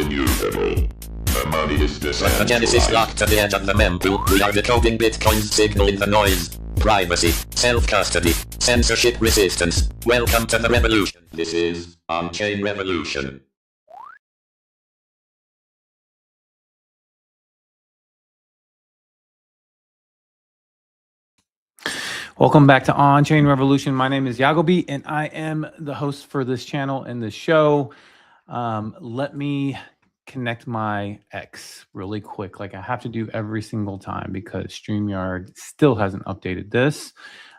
immutable. The money is decentralized. Like the Genesis locked to the edge of the mempool, we are decoding Bitcoin's signal in the noise. Privacy, self-custody, censorship resistance. Welcome to the revolution. This is OnChain Revolution. Welcome back to OnChain Revolution. My name is Yagobi, and I am the host for this channel and this show. Let me connect my X really quick, like I have to do every single time because StreamYard still hasn't updated this.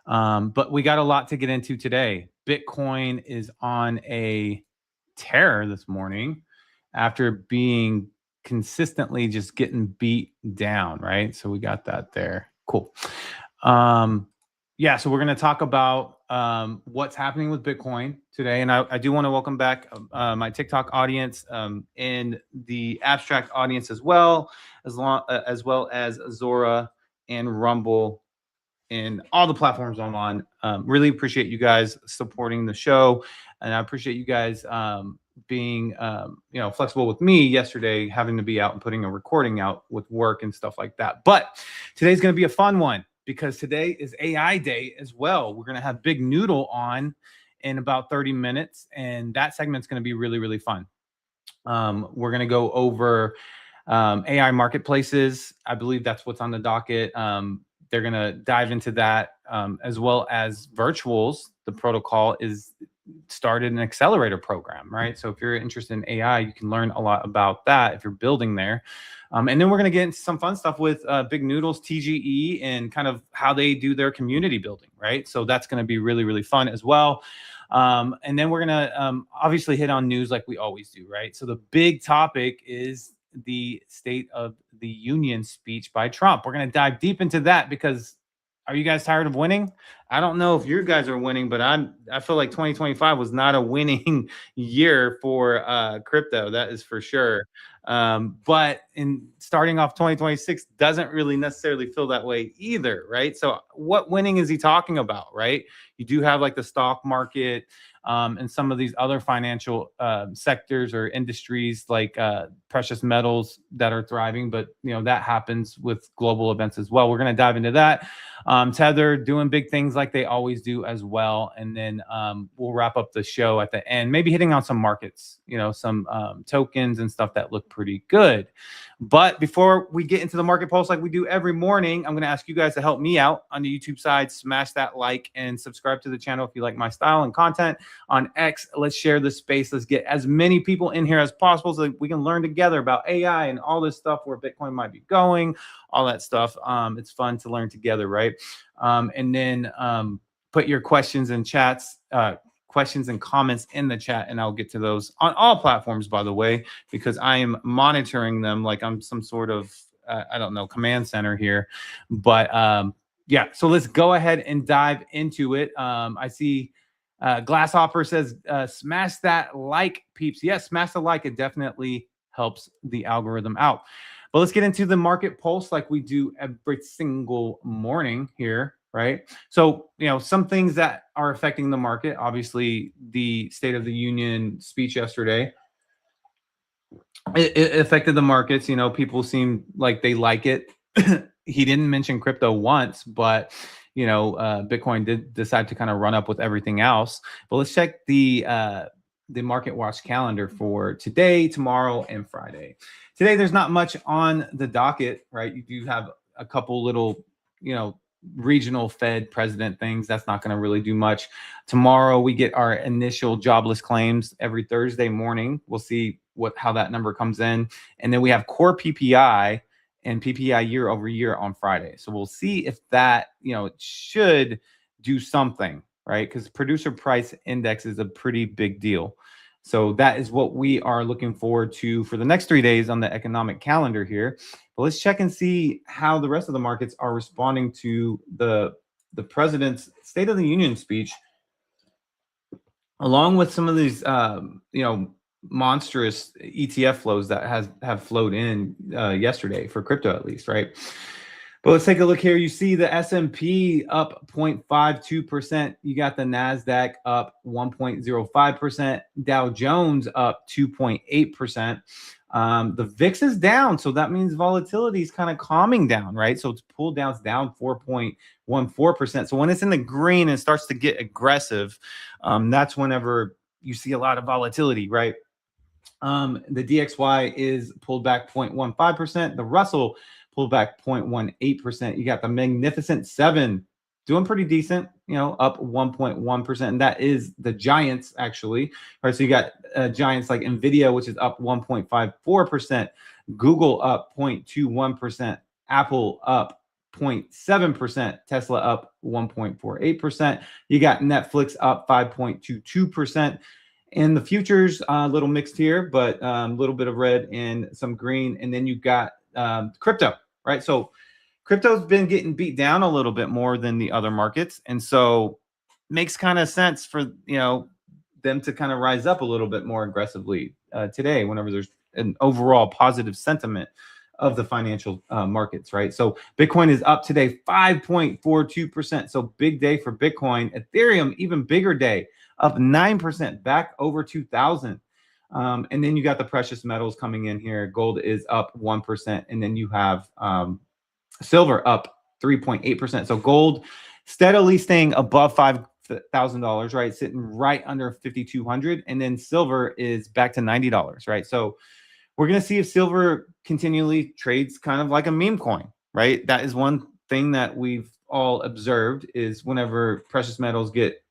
But we got a lot to get into today. Bitcoin is on a tear this morning after being consistently just getting beat down, right? So we got that there. Cool. Yeah, so we're going to talk about what's happening with Bitcoin today. And I do want to welcome back my TikTok audience and the abstract audience as well as Zora and Rumble and all the platforms I'm on. Really appreciate you guys supporting the show. And I appreciate you guys being flexible with me yesterday, having to be out and putting a recording out with work and stuff like that. But today's going to be a fun one, because today is AI Day as well. We're going to have Big Noodle on in about 30 minutes, and that segment's going to be really, really fun. We're going to go over AI marketplaces. I believe that's what's on the docket. They're going to dive into that, as well as virtuals. The protocol is started an Accelerator program, right? So if you're interested in AI, you can learn a lot about that if you're building there. And then we're going to get into some fun stuff with Big Noodle's TGE and kind of how they do their community building, right? So that's going to be really, really fun as well. And then we're going to obviously hit on news like we always do, right? So the big topic is the State of the Union speech by Trump. We're going to dive deep into that because are you guys tired of winning? I don't know if you guys are winning, but I feel like 2025 was not a winning year for crypto. That is for sure. But in starting off 2026 doesn't really necessarily feel that way either, right? So what winning is he talking about, right? You do have like the stock market and some of these other financial sectors or industries like precious metals that are thriving, but that happens with global events as well. We're going to dive into that. Tether doing big things like they always do as well. And then we'll wrap up the show at the end, maybe hitting on some markets, some tokens and stuff that look pretty good. But before we get into the market pulse like we do every morning, I'm going to ask you guys to help me out on the YouTube side. Smash that like and subscribe to the channel if you like my style and content. On X, let's share the space. Let's get as many people in here as possible so that we can learn together about AI and all this stuff, where Bitcoin might be going, all that stuff. It's fun to learn together, right? And then put your questions and questions and comments in the chat, and I'll get to those on all platforms, by the way, because I am monitoring them like I'm some sort of, I don't know, command center here. But yeah, so let's go ahead and dive into it. I see Glasshopper says, smash that like, peeps. Yes, smash the like. It definitely helps the algorithm out. But let's get into the market pulse like we do every single morning here, right? So, some things that are affecting the market, obviously the State of the Union speech yesterday, it affected the markets. People seem like they like it. He didn't mention crypto once, but Bitcoin did decide to kind of run up with everything else. But let's check the market watch calendar for today, tomorrow, and Friday. Today, there's not much on the docket, right? You do have a couple little, regional Fed president things. That's not going to really do much. Tomorrow, we get our initial jobless claims every Thursday morning. We'll see how that number comes in. And then we have core PPI and PPI year over year on Friday. So we'll see if that, it should do something, right? Because producer price index is a pretty big deal. So that is what we are looking forward to for the next 3 days on the economic calendar here. But let's check and see how the rest of the markets are responding to the president's State of the Union speech, along with some of these, monstrous ETF flows that have flowed in yesterday for crypto, at least, right? But let's take a look here. You see the S&P up 0.52%. You got the NASDAQ up 1.05%. Dow Jones up 2.8%. The VIX is down, so that means volatility is kind of calming down, right? So it's pulled down, it's down 4.14%. So when it's in the green and starts to get aggressive, that's whenever you see a lot of volatility, right? The DXY is pulled back 0.15%. The Russell pulled back 0.18%. You got the Magnificent Seven doing pretty decent, up 1.1%. And that is the giants, actually. All right, so you got giants like NVIDIA, which is up 1.54%. Google up 0.21%. Apple up 0.7%. Tesla up 1.48%. You got Netflix up 5.22%. And the futures, a little mixed here, but a little bit of red and some green. And then you got crypto, right? So crypto's been getting beat down a little bit more than the other markets. And so makes kind of sense for, them to kind of rise up a little bit more aggressively today, whenever there's an overall positive sentiment of the financial markets, right? So Bitcoin is up today 5.42%. So big day for Bitcoin. Ethereum, even bigger day, up 9%, back over 2,000. And then you got the precious metals coming in here. Gold is up 1%. And then you have silver up 3.8%. So gold steadily staying above $5,000, right? Sitting right under 5,200. And then silver is back to $90, right? So we're going to see if silver continually trades kind of like a meme coin, right? That is one thing that we've all observed, is whenever precious metals get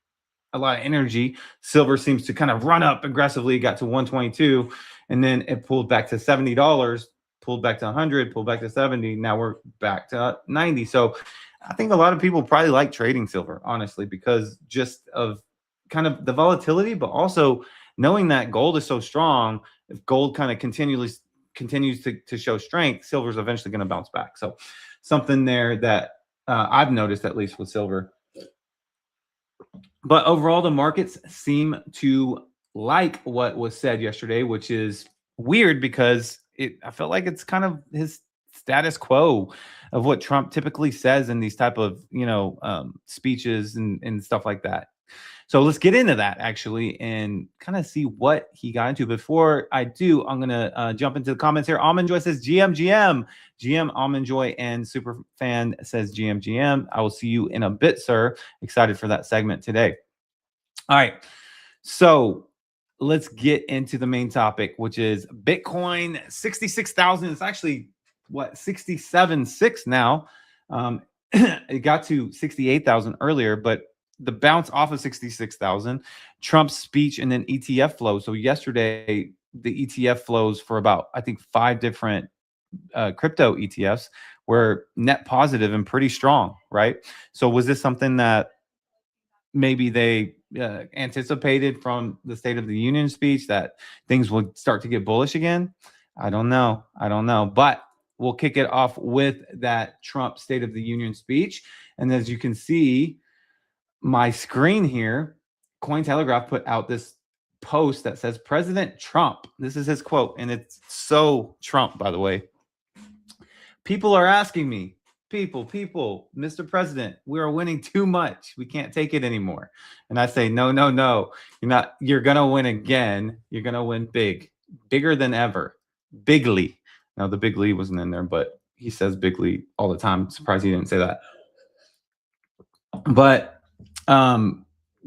a lot of energy, silver seems to kind of run up aggressively, got to 122, and then it pulled back to $70, pulled back to 100, pulled back to 70. Now we're back to 90. So I think a lot of people probably like trading silver, honestly, because just of kind of the volatility, but also knowing that gold is so strong. If gold kind of continues to show strength, silver is eventually going to bounce back. So something there that I've noticed, at least with silver. But overall, the markets seem to like what was said yesterday, which is weird because I felt like it's kind of his status quo of what Trump typically says in these type of speeches and stuff like that. So let's get into that, actually, and kind of see what he got into. Before I do, I'm going to jump into the comments here. Almond Joy says, GM, Almond Joy, and Superfan says, GM. I will see you in a bit, sir. Excited for that segment today. All right. So let's get into the main topic, which is Bitcoin, 66,000. It's actually, 67.6 now. It got to 68,000 earlier, but the bounce off of 66,000, Trump's speech, and then ETF flows. So yesterday, the ETF flows for about, I think, 5 different crypto ETFs were net positive and pretty strong, right? So was this something that maybe they anticipated from the State of the Union speech, that things would start to get bullish again? I don't know. But we'll kick it off with that Trump State of the Union speech. And as you can see, my screen here, Cointelegraph put out this post that says, President Trump, this is his quote, and it's so Trump, by the way. People are asking me, people, Mr. President, we are winning too much. We can't take it anymore. And I say, no. You're going to win again. You're going to win bigger than ever. Bigly. Now, the big Lee wasn't in there, but he says bigly all the time. I'm surprised he didn't say that. But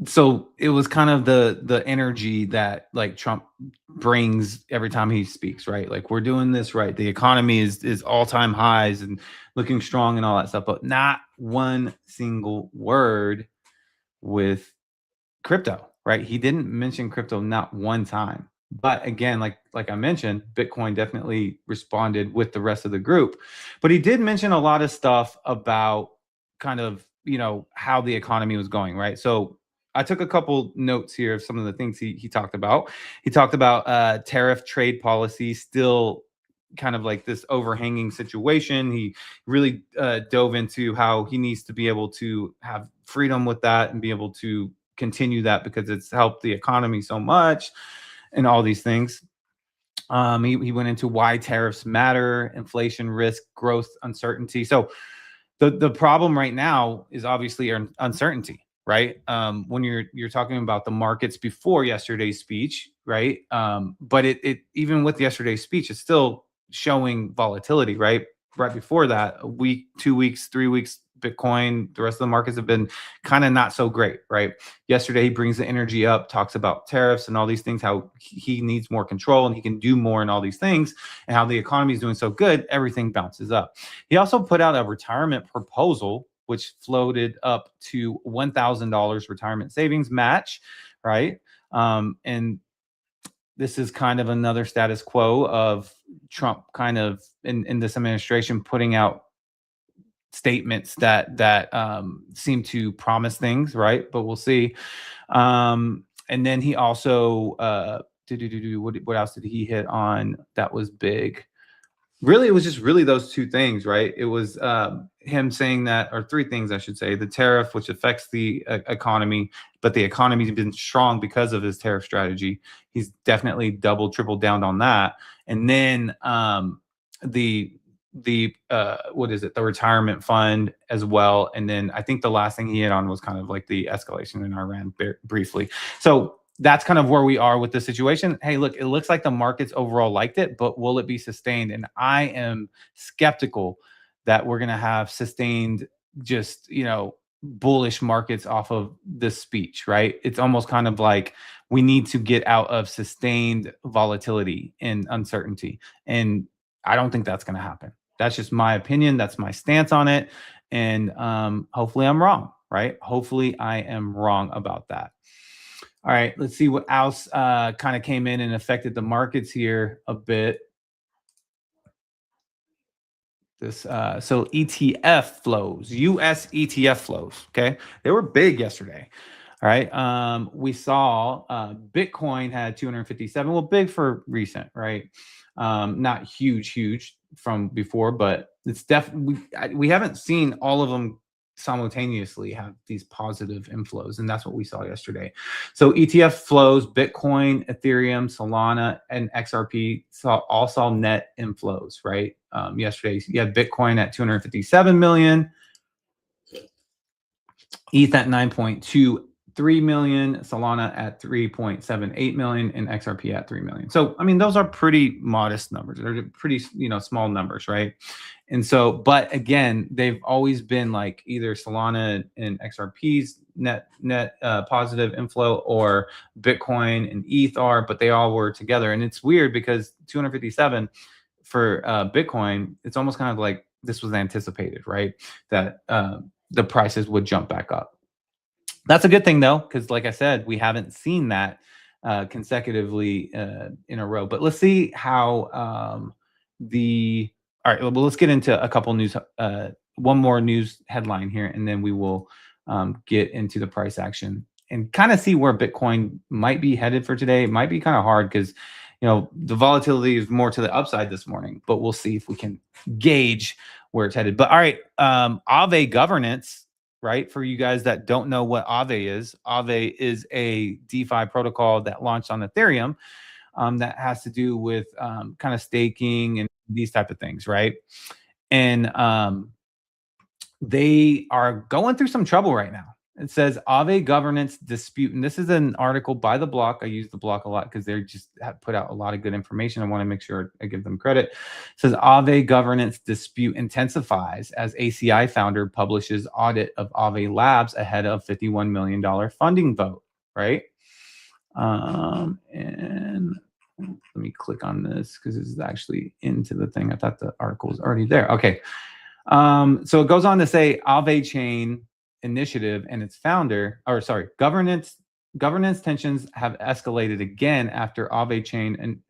so it was kind of the energy that like Trump brings every time he speaks, right? Like, we're doing this right. The economy is all-time highs and looking strong and all that stuff, but not one single word with crypto, right? He didn't mention crypto not one time. But again, like I mentioned, Bitcoin definitely responded with the rest of the group. But he did mention a lot of stuff about kind of, how the economy was going, right? So I took a couple notes here of some of the things he talked about. He talked about tariff trade policy, still kind of like this overhanging situation. He really dove into how he needs to be able to have freedom with that and be able to continue that because it's helped the economy so much and all these things. He went into why tariffs matter, inflation risk, growth, uncertainty. So The problem right now is obviously uncertainty, right? When you're talking about the markets before yesterday's speech, right? But it even with yesterday's speech, it's still showing volatility, right? Right before that, a week, 2 weeks, 3 weeks, Bitcoin, the rest of the markets have been kind of not so great, right? Yesterday, he brings the energy up, talks about tariffs and all these things, how he needs more control and he can do more and all these things, and how the economy is doing so good, everything bounces up. He also put out a retirement proposal, which floated up to $1,000 retirement savings match, right? And this is kind of another status quo of Trump kind of in this administration putting out statements that seem to promise things, right? But we'll see. And then he also what else did he hit on that was big? Really, it was just really those two things, right? It was him saying that, or three things, I should say: the tariff, which affects the economy, but the economy's been strong because of his tariff strategy. He's definitely double, tripled down on that. And then the what is it? The retirement fund as well. And then I think the last thing he hit on was kind of like the escalation in Iran briefly. So that's kind of where we are with the situation. Hey, look, it looks like the markets overall liked it, but will it be sustained? And I am skeptical that we're going to have sustained just, bullish markets off of this speech, right? It's almost kind of like we need to get out of sustained volatility and uncertainty. And I don't think that's going to happen. That's just my opinion. That's my stance on it. And hopefully I'm wrong, right? Hopefully I am wrong about that. All right, let's see what else kind of came in and affected the markets here a bit. So ETF flows, US ETF flows. Okay, they were big yesterday. All right, we saw Bitcoin had 257. Well, big for recent, right? Not huge from before, but it's definitely we haven't seen all of them simultaneously have these positive inflows, and that's what we saw yesterday. So ETF flows, Bitcoin, Ethereum, Solana, and XRP all saw net inflows, right? Yesterday, you had Bitcoin at 257 million, ETH at 9.23 million, Solana at 3.78 million, and XRP at 3 million. So, I mean, those are pretty modest numbers. They're pretty, small numbers, right? And so, but again, they've always been like either Solana and XRP's net positive inflow, or Bitcoin and ETH are, but they all were together. And it's weird because 257 for Bitcoin, it's almost kind of like this was anticipated, right? That the prices would jump back up. That's a good thing though, because like I said, we haven't seen that consecutively in a row. But let's see how all right, well, let's get into a couple news, one more news headline here, and then we will get into the price action and kind of see where Bitcoin might be headed for today. It might be kind of hard because, the volatility is more to the upside this morning, but we'll see if we can gauge where it's headed. But all right, Aave governance, right? For you guys that don't know what Aave is a DeFi protocol that launched on Ethereum that has to do with kind of staking and these type of things, right? And they are going through some trouble right now. It says Aave governance dispute, and this is an article by The Block. I use The Block a lot because they just have put out a lot of good information. I want to make sure I give them credit. It says Aave governance dispute intensifies as ACI founder publishes audit of Aave Labs ahead of $51 million funding vote, right? And let me click on this because this is actually into the thing. I thought the article was already there. Okay. So it goes on to say Aave Chain initiative and its founder, governance tensions have escalated again after Aave Chain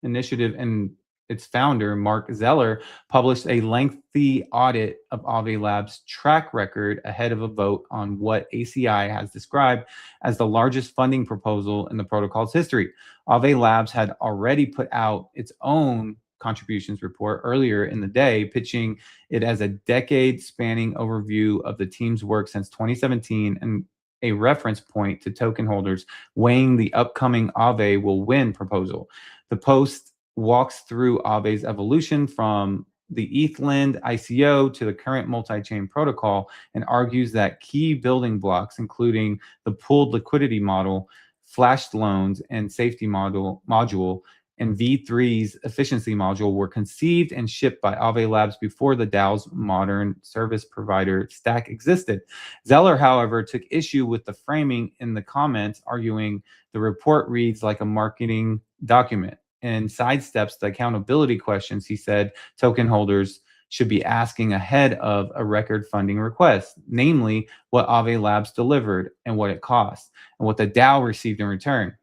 initiative and its founder, Mark Zeller, published a lengthy audit of Aave Labs' track record ahead of a vote on what ACI has described as the largest funding proposal in the protocol's history. Aave Labs had already put out its own contributions report earlier in the day, pitching it as a decade-spanning overview of the team's work since 2017 and a reference point to token holders weighing the upcoming Aave will win proposal. The post walks through Aave's evolution from the ETHLend ICO to the current multi-chain protocol and argues that key building blocks, including the pooled liquidity model, flashed loans, and safety module, and V3's efficiency module were conceived and shipped by Aave Labs before the DAO's modern service provider stack existed. Zeller, however, took issue with the framing in the comments, arguing the report reads like a marketing document and sidesteps the accountability questions he said token holders should be asking ahead of a record funding request, namely what Aave Labs delivered and what it cost, and what the DAO received in return.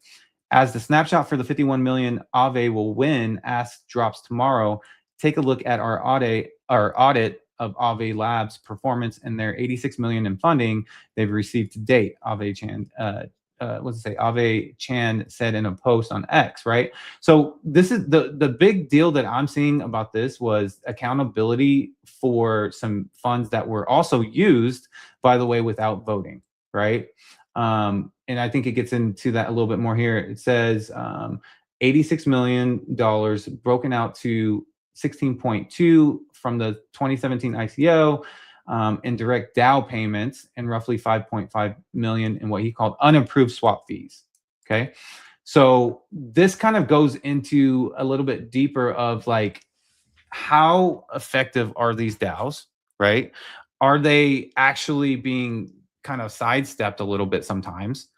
As the snapshot for the 51 million Aave will win ask drops tomorrow, take a look at our audit of Aave Labs performance and their 86 million in funding they've received to date. Aave Chan said in a post on X, right? So this is the big deal that I'm seeing about this was accountability for some funds that were also used, by the way, without voting, right? And I think it gets into that a little bit more here. It says $86 million broken out to 16.2 from the 2017 ICO in direct DAO payments and roughly 5.5 million in what he called unapproved swap fees. Okay. So this kind of goes into a little bit deeper of like, how effective are these DAOs, right? Are they actually being kind of sidestepped a little bit sometimes?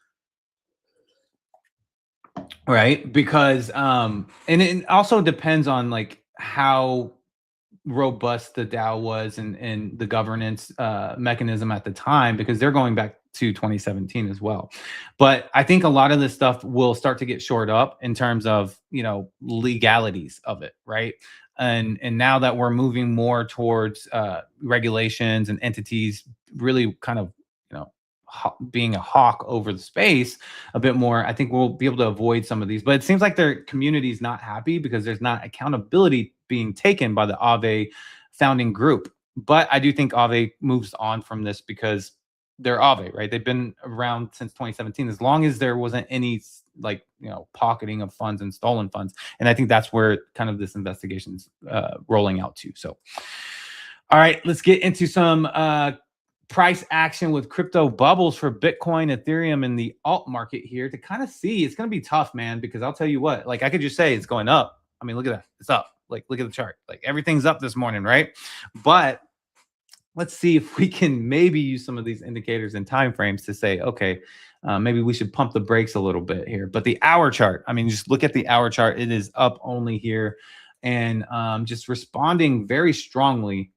Right, because and it also depends on like how robust the DAO was and the governance mechanism at the time, because they're going back to 2017 as well. But I think a lot of this stuff will start to get shored up in terms of, you know, legalities of it, right? And now that we're moving more towards regulations and entities really kind of, you know, being a hawk over the space a bit more, I think we'll be able to avoid some of these. But it seems like their community is not happy because there's not accountability being taken by the Aave founding group. But I do think Aave moves on from this because they're Aave, right? They've been around since 2017, as long as there wasn't any like, you know, pocketing of funds and stolen funds. And I think that's where kind of this investigation is rolling out to. So, all right, let's get into some price action with crypto bubbles for Bitcoin, Ethereum, and the alt market here to kind of see. It's going to be tough, man, because I'll tell you what, like I could just say it's going up. I mean, look at that. It's up. Like, look at the chart. Like everything's up this morning, right? But let's see if we can maybe use some of these indicators and timeframes to say, okay, maybe we should pump the brakes a little bit here. But the hour chart, I mean, just look at the hour chart. It is up only here and just responding very strongly,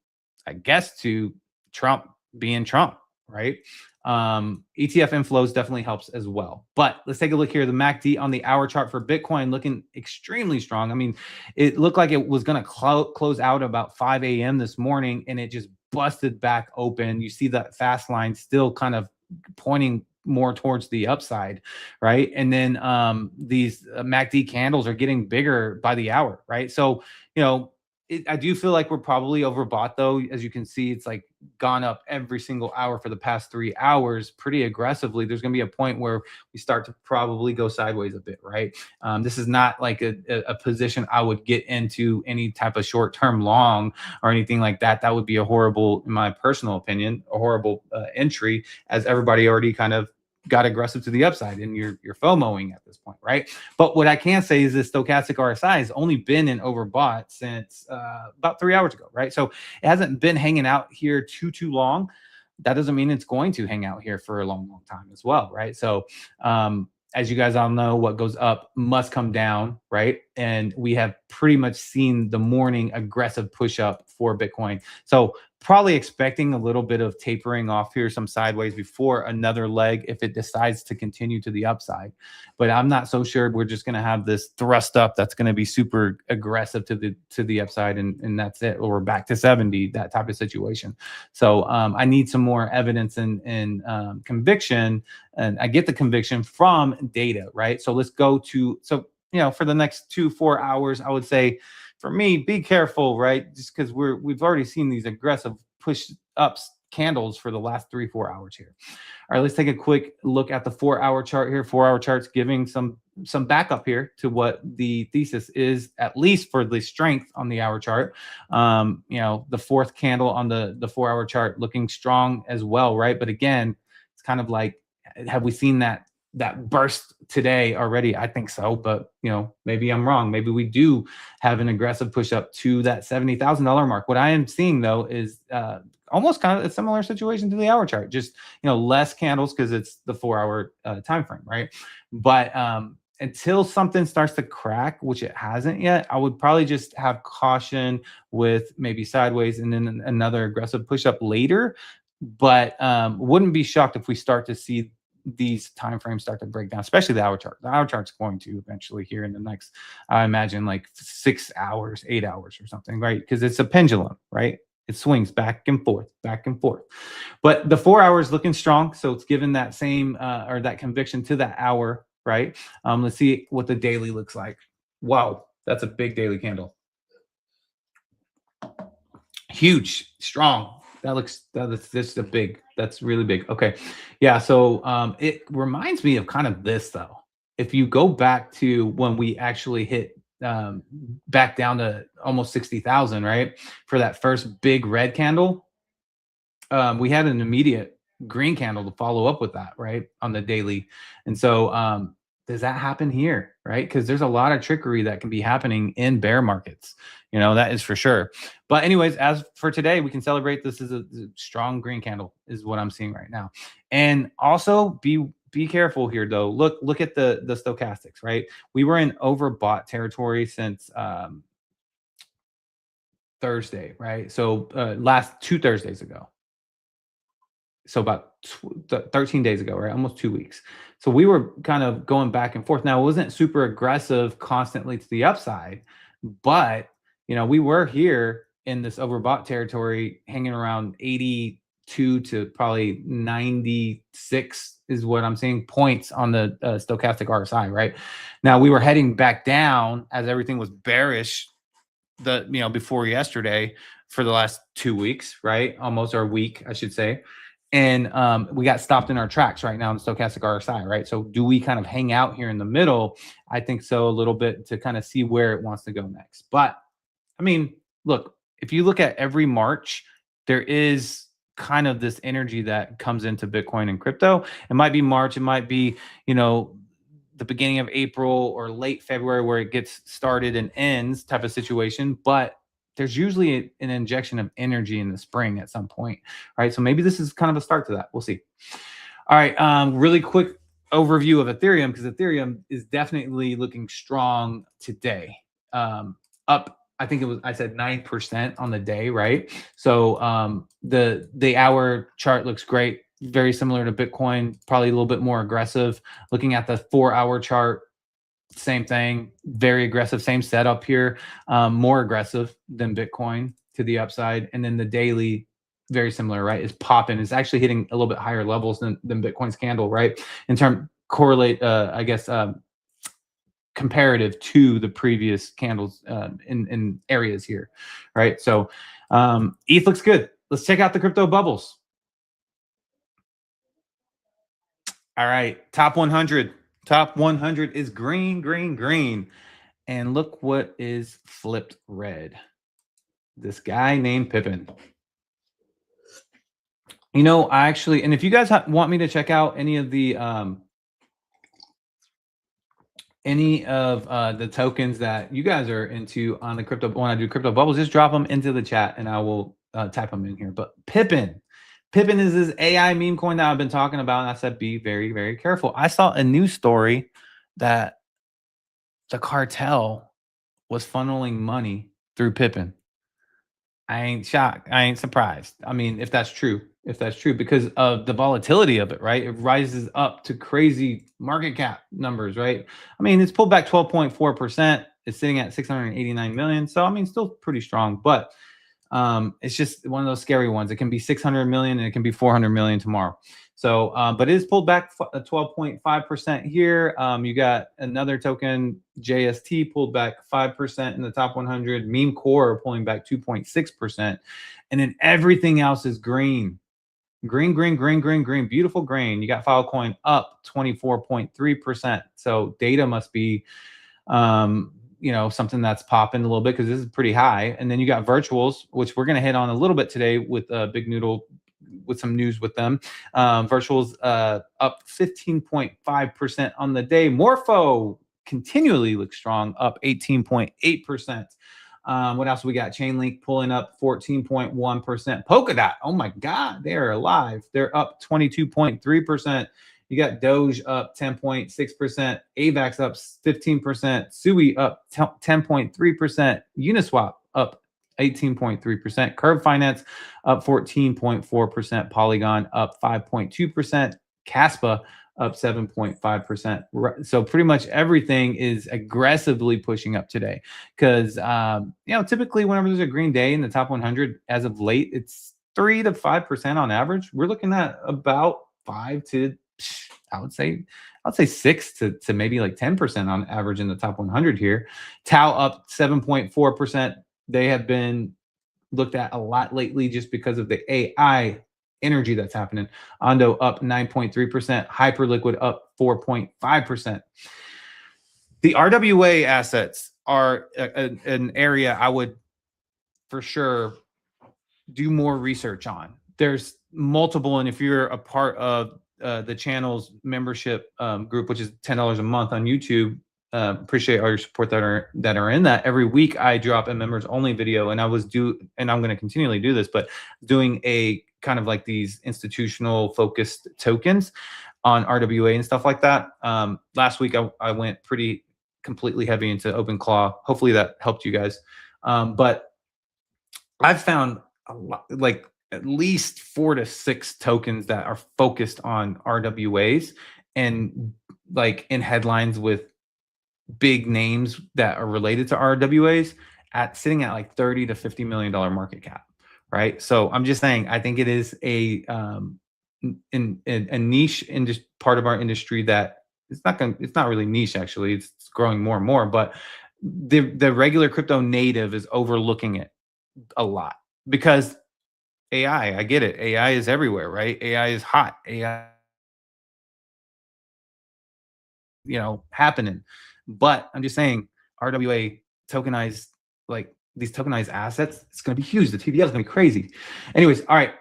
I guess, to Trump being Trump, right? ETF inflows definitely helps as well. But let's take a look here. The MACD on the hour chart for Bitcoin looking extremely strong. I mean, it looked like it was going to close out about 5 a.m. this morning, and it just busted back open. You see that fast line still kind of pointing more towards the upside, right? And then these MACD candles are getting bigger by the hour, right? So, you know, I do feel like we're probably overbought though. As you can see, it's like gone up every single hour for the past 3 hours pretty aggressively. There's going to be a point where we start to probably go sideways a bit, right? This is not like a position I would get into any type of short-term long or anything like that. That would be a horrible, in my personal opinion, a horrible entry, as everybody already kind of got aggressive to the upside and you're FOMOing at this point, right? But what I can say is this stochastic RSI has only been in overbought since about 3 hours ago, right? So it hasn't been hanging out here too long. That doesn't mean it's going to hang out here for a long time as well, right? So as you guys all know, what goes up must come down, right? And we have pretty much seen the morning aggressive push up for Bitcoin. So probably expecting a little bit of tapering off here, some sideways before another leg if it decides to continue to the upside. But I'm not so sure we're just going to have this thrust up that's going to be super aggressive to the upside and that's it, or we're back to 70, that type of situation. So I need some more evidence and conviction, and I get the conviction from data, right? So let's go to, so you know, for the next 2-4 hours, I would say, for me, be careful, right? Just because we've already seen these aggressive push ups candles for the last 3-4 hours here. All right, let's take a quick look at the 4-hour chart here. 4-hour chart's giving some backup here to what the thesis is, at least for the strength on the hour chart. You know, the fourth candle on the 4-hour chart looking strong as well, right? But again, it's kind of like, have we seen that burst today already? I think so, but you know, maybe I'm wrong. Maybe we do have an aggressive push up to that $70,000 mark. What I am seeing though is almost kind of a similar situation to the hour chart, just, you know, less candles because it's the 4-hour time frame, right? But until something starts to crack, which it hasn't yet, I would probably just have caution with maybe sideways and then another aggressive push up later. But wouldn't be shocked if we start to see these time frames start to break down, especially the hour chart. The hour chart's going to eventually here in the next, I imagine, like 6 hours, 8 hours or something, right? Because it's a pendulum, right? It swings back and forth, back and forth. But the 4 hours looking strong, so it's given that same or that conviction to that hour, right? Let's see what the daily looks like. Wow, that's a big daily candle. Huge, strong. That's really big. Okay. Yeah. So it reminds me of kind of this though. If you go back to when we actually hit back down to almost 60,000, right? For that first big red candle, we had an immediate green candle to follow up with that, right? On the daily. And so does that happen here, right? Because there's a lot of trickery that can be happening in bear markets, you know, that is for sure. But anyways, as for today, we can celebrate this is a strong green candle is what I'm seeing right now. And also be careful here though. Look at the stochastics, right? We were in overbought territory since Thursday, right? So last 2 Thursdays ago. So about 13 days ago, right? Almost 2 weeks. So we were kind of going back and forth. Now, it wasn't super aggressive constantly to the upside, but, you know, we were here in this overbought territory hanging around 82 to probably 96 is what I'm seeing points on the stochastic RSI, right? Now, we were heading back down as everything was bearish before yesterday for the last 2 weeks, right? Almost, or a week, I should say. And we got stopped in our tracks right now in the stochastic RSI, right? So do we kind of hang out here in the middle? I think so, a little bit, to kind of see where it wants to go next. But I mean, look, if you look at every March, there is kind of this energy that comes into Bitcoin and crypto. It might be March, it might be, you know, the beginning of April or late February where it gets started and ends type of situation. But there's usually an injection of energy in the spring at some point, right? So maybe this is kind of a start to that. We'll see. All right, really quick overview of Ethereum, because Ethereum is definitely looking strong today. Up, I think I said 9% on the day, right? So the hour chart looks great, very similar to Bitcoin, probably a little bit more aggressive. Looking at the 4-hour chart, same thing, very aggressive, same setup here, more aggressive than Bitcoin to the upside. And then the daily, very similar, right? It's popping. It's actually hitting a little bit higher levels than Bitcoin's candle, right? In terms correlate, comparative to the previous candles in areas here, right? So ETH looks good. Let's check out the crypto bubbles. All right, top 100. Top 100 is green, green, green. And look what is flipped red. This guy named Pippin. You know, I actually, and if you guys want me to check out any of the tokens that you guys are into on the crypto, when I do crypto bubbles, just drop them into the chat and I will type them in here. But Pippin is this AI meme coin that I've been talking about, and I said be very, very careful. I saw a news story that the cartel was funneling money through Pippin. I ain't shocked. I ain't surprised. I mean, if that's true, because of the volatility of it, right? It rises up to crazy market cap numbers, right? I mean, it's pulled back 12.4%. It's sitting at 689 million. So, I mean, still pretty strong, but it's just one of those scary ones. It can be 600 million and it can be 400 million tomorrow. So, but it is pulled back 12.5% here. You got another token, JST, pulled back 5% in the top 100. Meme Core pulling back 2.6%. And then everything else is green. Green, beautiful green. You got Filecoin up 24.3%. So data must be, you know, something that's popping a little bit because this is pretty high. And then you got virtuals, which we're going to hit on a little bit today with Big Noodle, with some news with them. Virtuals up 15.5% on the day. Morpho continually looks strong, up 18.8%. What else we got? Chainlink pulling up 14.1%. Polkadot, oh my God, they're alive. They're up 22.3%. You got Doge up 10.6%. AVAX up 15%. SUI up 10.3%. Uniswap up 18.3%. Curve Finance up 14.4%. Polygon up 5.2%. Caspa up 7.5%. So pretty much everything is aggressively pushing up today because, you know, typically whenever there's a green day in the top 100 as of late, it's 3 to 5% on average. We're looking at about 5 to, I would say 6 to maybe like 10% on average in the top 100 here. Tau up 7.4%. They have been looked at a lot lately just because of the AI energy that's happening. Ondo up 9.3%. Hyperliquid up 4.5%. The RWA assets are an area I would for sure do more research on. There's multiple, and if you're a part of the channel's membership group, which is $10 a month on YouTube, appreciate all your support that are in that. Every week I drop a members only video, and I'm going to continually do this, but doing a kind of like these institutional focused tokens on RWA and stuff like that. Last week I went pretty completely heavy into OpenClaw. Hopefully that helped you guys. But I've found a lot, like at least 4 to 6 tokens that are focused on RWAs and like in headlines with big names that are related to RWAs sitting at like $30 to $50 million market cap, right? So I'm just saying, I think it is a niche in just part of our industry that it's not really niche actually. It's growing more and more, but the regular crypto native is overlooking it a lot because AI, I get it. AI is everywhere, right? AI is hot. AI, you know, happening. But I'm just saying, RWA tokenized, like these tokenized assets, it's going to be huge. The TVL is going to be crazy. Anyways, all right.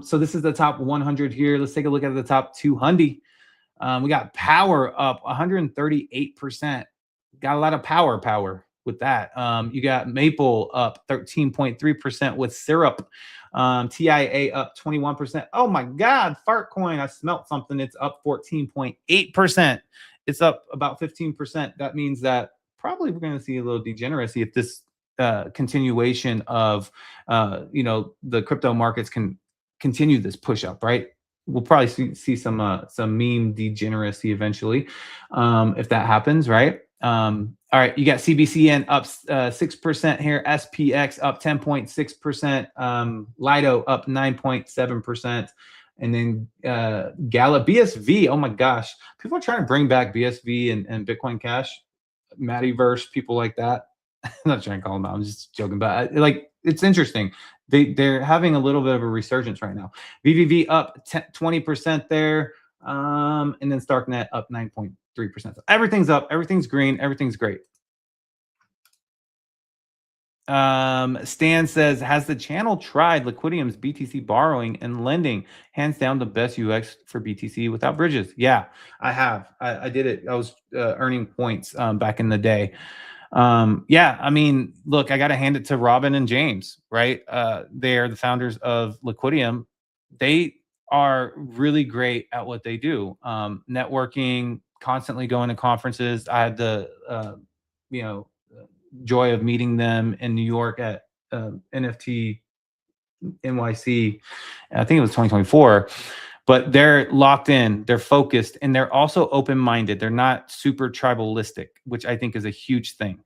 So this is the top 100 here. Let's take a look at the top 200. We got Power up 138%. Got a lot of power with that. You got Maple up 13.3% with Syrup. TIA up 21%. Oh my God, Fartcoin, I smelt something. It's up 14.8%. It's up about 15%. That means that probably we're going to see a little degeneracy if this continuation of, you know, the crypto markets can continue this push up, right? We'll probably see some meme degeneracy eventually if that happens, right? All right, you got CBCN up 6% here, SPX up 10.6%, Lido up 9.7%, and then Gala BSV. Oh my gosh, people are trying to bring back BSV and Bitcoin Cash, Mattyverse, people like that. I'm not trying to call them out. I'm just joking, but like it's interesting. They're having a little bit of a resurgence right now. VVV up 20% there, and then Starknet up 9.3%. So everything's up, everything's green, everything's great. Stan says, has the channel tried Liquidium's BTC borrowing and lending? Hands down the best UX for BTC without bridges. Yeah, I have. I did it. I was earning points back in the day. Yeah, I mean, look, I got to hand it to Robin and James, right? They're the founders of Liquidium. They are really great at what they do. Networking, constantly going to conferences. I had the, you know, joy of meeting them in New York at NFT NYC. I think it was 2024. But they're locked in, they're focused, and they're also open-minded. They're not super tribalistic, which I think is a huge thing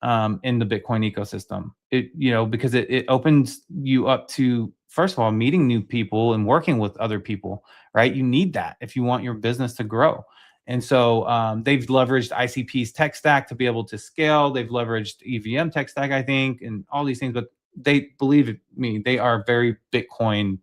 in the Bitcoin ecosystem. It, you know, because it opens you up to, first of all, meeting new people and working with other people, right? You need that if you want your business to grow. And so they've leveraged ICP's tech stack to be able to scale. They've leveraged EVM tech stack, I think, and all these things. But they believe me, they are very Bitcoin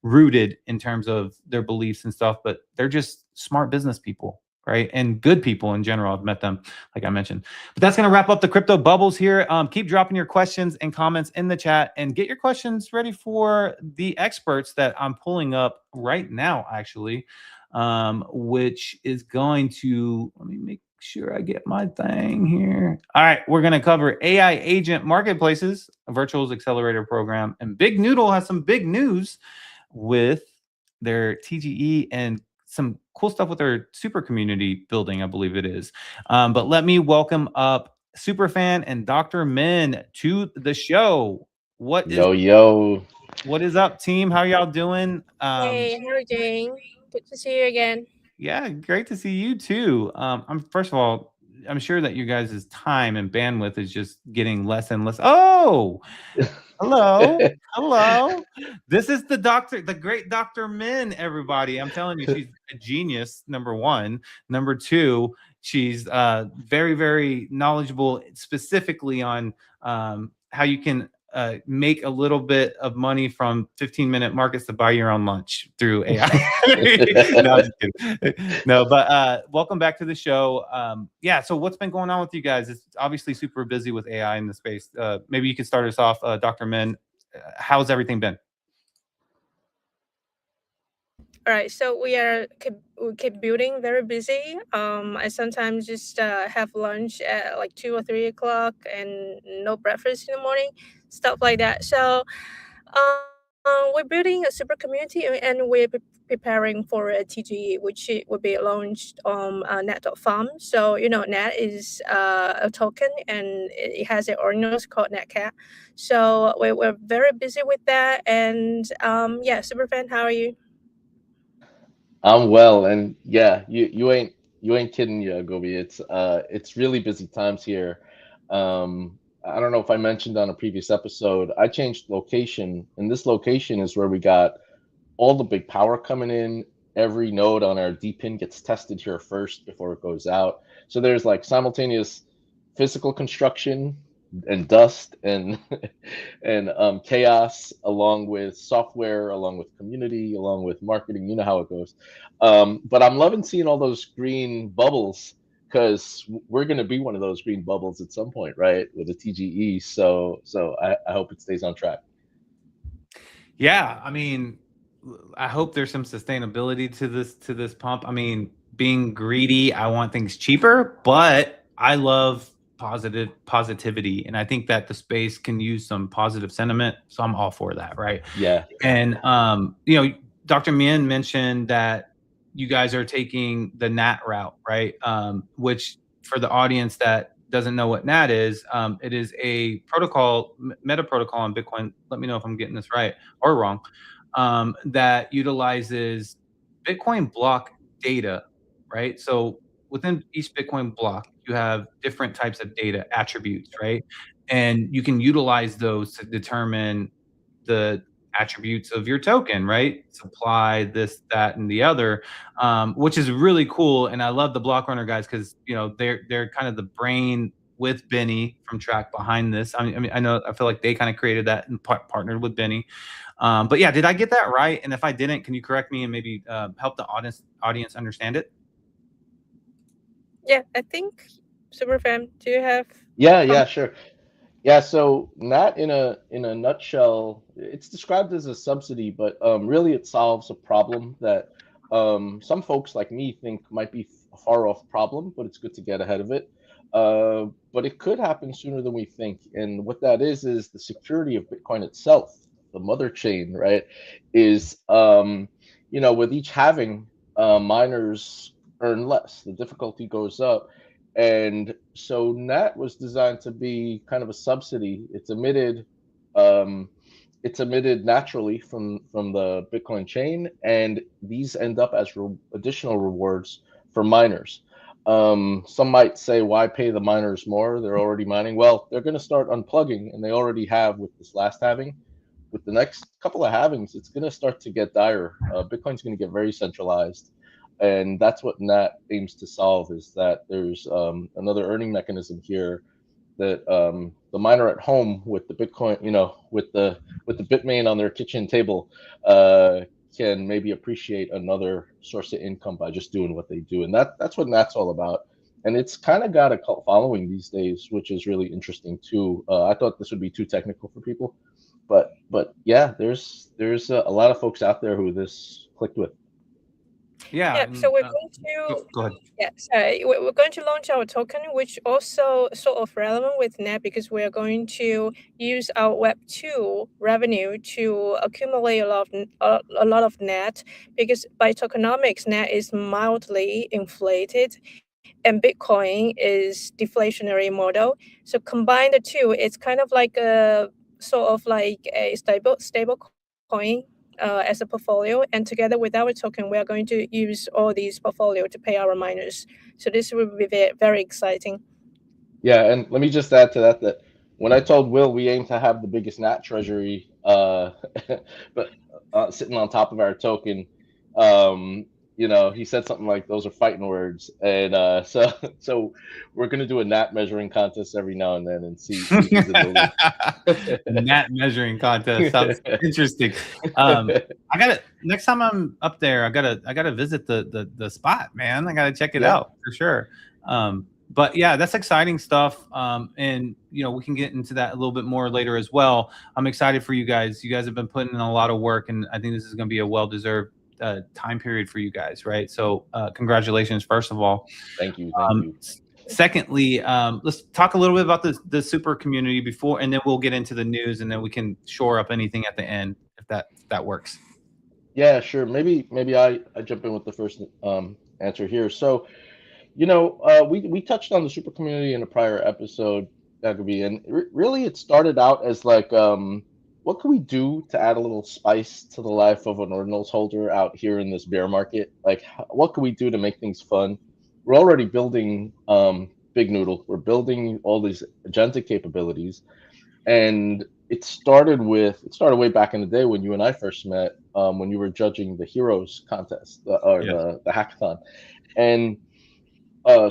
rooted in terms of their beliefs and stuff, but they're just smart business people, right? And good people in general. I've met them, like I mentioned. But that's going to wrap up the crypto bubbles here. Keep dropping your questions and comments in the chat, and get your questions ready for the experts that I'm pulling up right now, actually, which is going to, let me make sure I get my thing here. All right, we're going to cover AI agent marketplaces, a virtuals accelerator program, and Big Noodle has some big news with their TGE and some cool stuff with their super community building, I believe it is. But let me welcome up Superfan and Dr. Min to the show. What is up, team? How y'all doing? Hey, how are you doing? Good to see you again. Yeah, great to see you too. I'm first of all, I'm sure that you guys' time and bandwidth is just getting less and less. Oh, hello, hello. This is the doctor, the great Dr. Min, everybody. I'm telling you, she's a genius, number one. Number two, she's very, very knowledgeable specifically on how you can make a little bit of money from 15-minute markets to buy your own lunch through AI. No, I'm just kidding. No, but welcome back to the show. Yeah, so what's been going on with you guys? It's obviously super busy with AI in the space. Maybe you could start us off, Dr. Min. How's everything been? All right, so we keep building, very busy. I sometimes just have lunch at like 2 or 3 o'clock and no breakfast in the morning, stuff like that. So we're building a super community, and we're preparing for a TGE, which it will be launched on net.farm. So net is a token, and it has an ordinals called netcat. So we're very busy with that. And yeah, Superfan, how are you? I'm well, and yeah, you ain't kidding, Gobi. It's really busy times here. I don't know if I mentioned on a previous episode, I changed location, and this location is where we got all the big power coming in. Every node on our DPIN gets tested here first before it goes out. So there's like simultaneous physical construction and dust and and chaos, along with software, along with community, along with marketing. You know how it goes. But I'm loving seeing all those green bubbles, because we're going to be one of those green bubbles at some point, right, with the TGE. So I hope it stays on track. Yeah, I mean, I hope there's some sustainability to this pump. I mean, being greedy, I want things cheaper, but I love positivity, and I think that the space can use some positive sentiment, so I'm all for that, right? Yeah. And Dr. Min mentioned that you guys are taking the NAT route, right? Which, for the audience that doesn't know what NAT is, it is a protocol, meta protocol on Bitcoin. Let me know if I'm getting this right or wrong. That utilizes Bitcoin block data, right? So within each Bitcoin block, you have different types of data attributes, right? And you can utilize those to determine the attributes of your token, right? Supply, this, that, and the other, which is really cool. And I love the block runner guys, because they're kind of the brain with Benny from Track behind this. I mean, I feel like they kind of created that and partnered with Benny. But yeah, did I get that right? And if I didn't, can you correct me and maybe help the audience understand it? Yeah, I think Superfan, do you have? Yeah, sure. Yeah, so NAT in a nutshell, it's described as a subsidy, but really it solves a problem that some folks like me think might be a far off problem, but it's good to get ahead of it. But it could happen sooner than we think. And what that is the security of Bitcoin itself, the mother chain, right? Is with each halving, miners earn less. The difficulty goes up. And so NAT was designed to be kind of a subsidy. It's emitted naturally from the Bitcoin chain, and these end up as additional rewards for miners. Some might say, why pay the miners more? They're already mining. Well, they're going to start unplugging, and they already have with this last halving. With the next couple of halvings, it's going to start to get dire. Bitcoin's going to get very centralized. And that's what NAT aims to solve, is that there's another earning mechanism here the miner at home with the Bitcoin, with the Bitmain on their kitchen table, can maybe appreciate another source of income by just doing what they do, and that's what Nat's all about. And it's kind of got a cult following these days, which is really interesting too. I thought this would be too technical for people, but yeah, there's a lot of folks out there who this clicked with. Yeah. So we're going to Go ahead. Yeah, sorry. We're going to launch our token, which also sort of relevant with NET because we are going to use our Web2 revenue to accumulate a lot of NET, because by tokenomics, NET is mildly inflated and Bitcoin is deflationary model. So combine the two, it's kind of like a sort of like a stable coin as a portfolio, and together with our token, we are going to use all these portfolio to pay our miners. So this will be very exciting. Yeah, and let me just add to that when I told Will we aim to have the biggest NAT treasury, but sitting on top of our token, he said something like those are fighting words, and so we're gonna do a NAT measuring contest every now and then and see who's in the lead. NAT measuring contest sounds interesting. I gotta next time I'm up there, I gotta visit the spot, man. I gotta check it out for sure. But yeah, that's exciting stuff. And we can get into that a little bit more later as well. I'm excited for you guys. You guys have been putting in a lot of work, and I think this is going to be a well-deserved time period for you guys, right? So congratulations, first of all. Thank you. Thank you. Secondly, let's talk a little bit about the super community before, and then we'll get into the news, and then we can shore up anything at the end if that works. Yeah, sure. Maybe I jump in with the first answer here. So, we touched on the super community in a prior episode, Aave, and really it started out as like, what can we do to add a little spice to the life of an ordinals holder out here in this bear market? Like, what can we do to make things fun? We're already building Big Noodle. We're building all these agentic capabilities, and it started way back in the day when you and I first met, when you were judging the Heroes contest the hackathon, and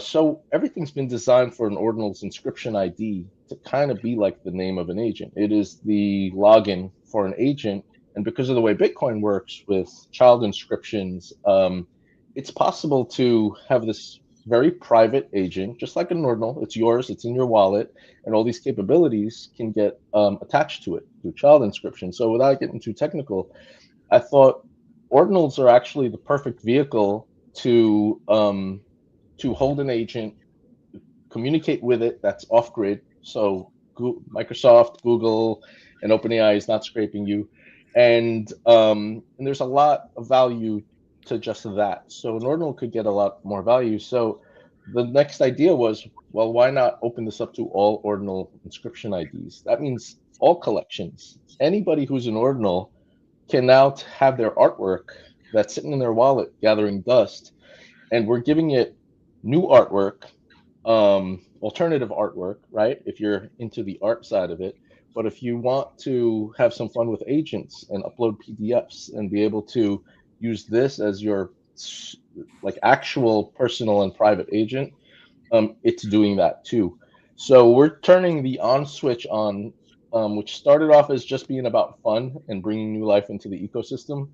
so everything's been designed for an ordinals inscription ID to kind of be like the name of an agent. It is the login for an agent, and because of the way Bitcoin works with child inscriptions, it's possible to have this very private agent, just like an ordinal. It's yours, it's in your wallet, and all these capabilities can get attached to it through child inscription. So without getting too technical, I thought ordinals are actually the perfect vehicle to hold an agent, communicate with it that's off grid. So Microsoft, Google, and OpenAI is not scraping you, and there's a lot of value to just that. So an ordinal could get a lot more value. So the next idea was, well, why not open this up to all ordinal inscription IDs? That means all collections. Anybody who's an ordinal can now have their artwork that's sitting in their wallet gathering dust, and we're giving it new artwork, alternative artwork, right? If you're into the art side of it. But if you want to have some fun with agents and upload PDFs and be able to use this as your like actual personal and private agent, it's doing that too. So we're turning the on switch on, which started off as just being about fun and bringing new life into the ecosystem,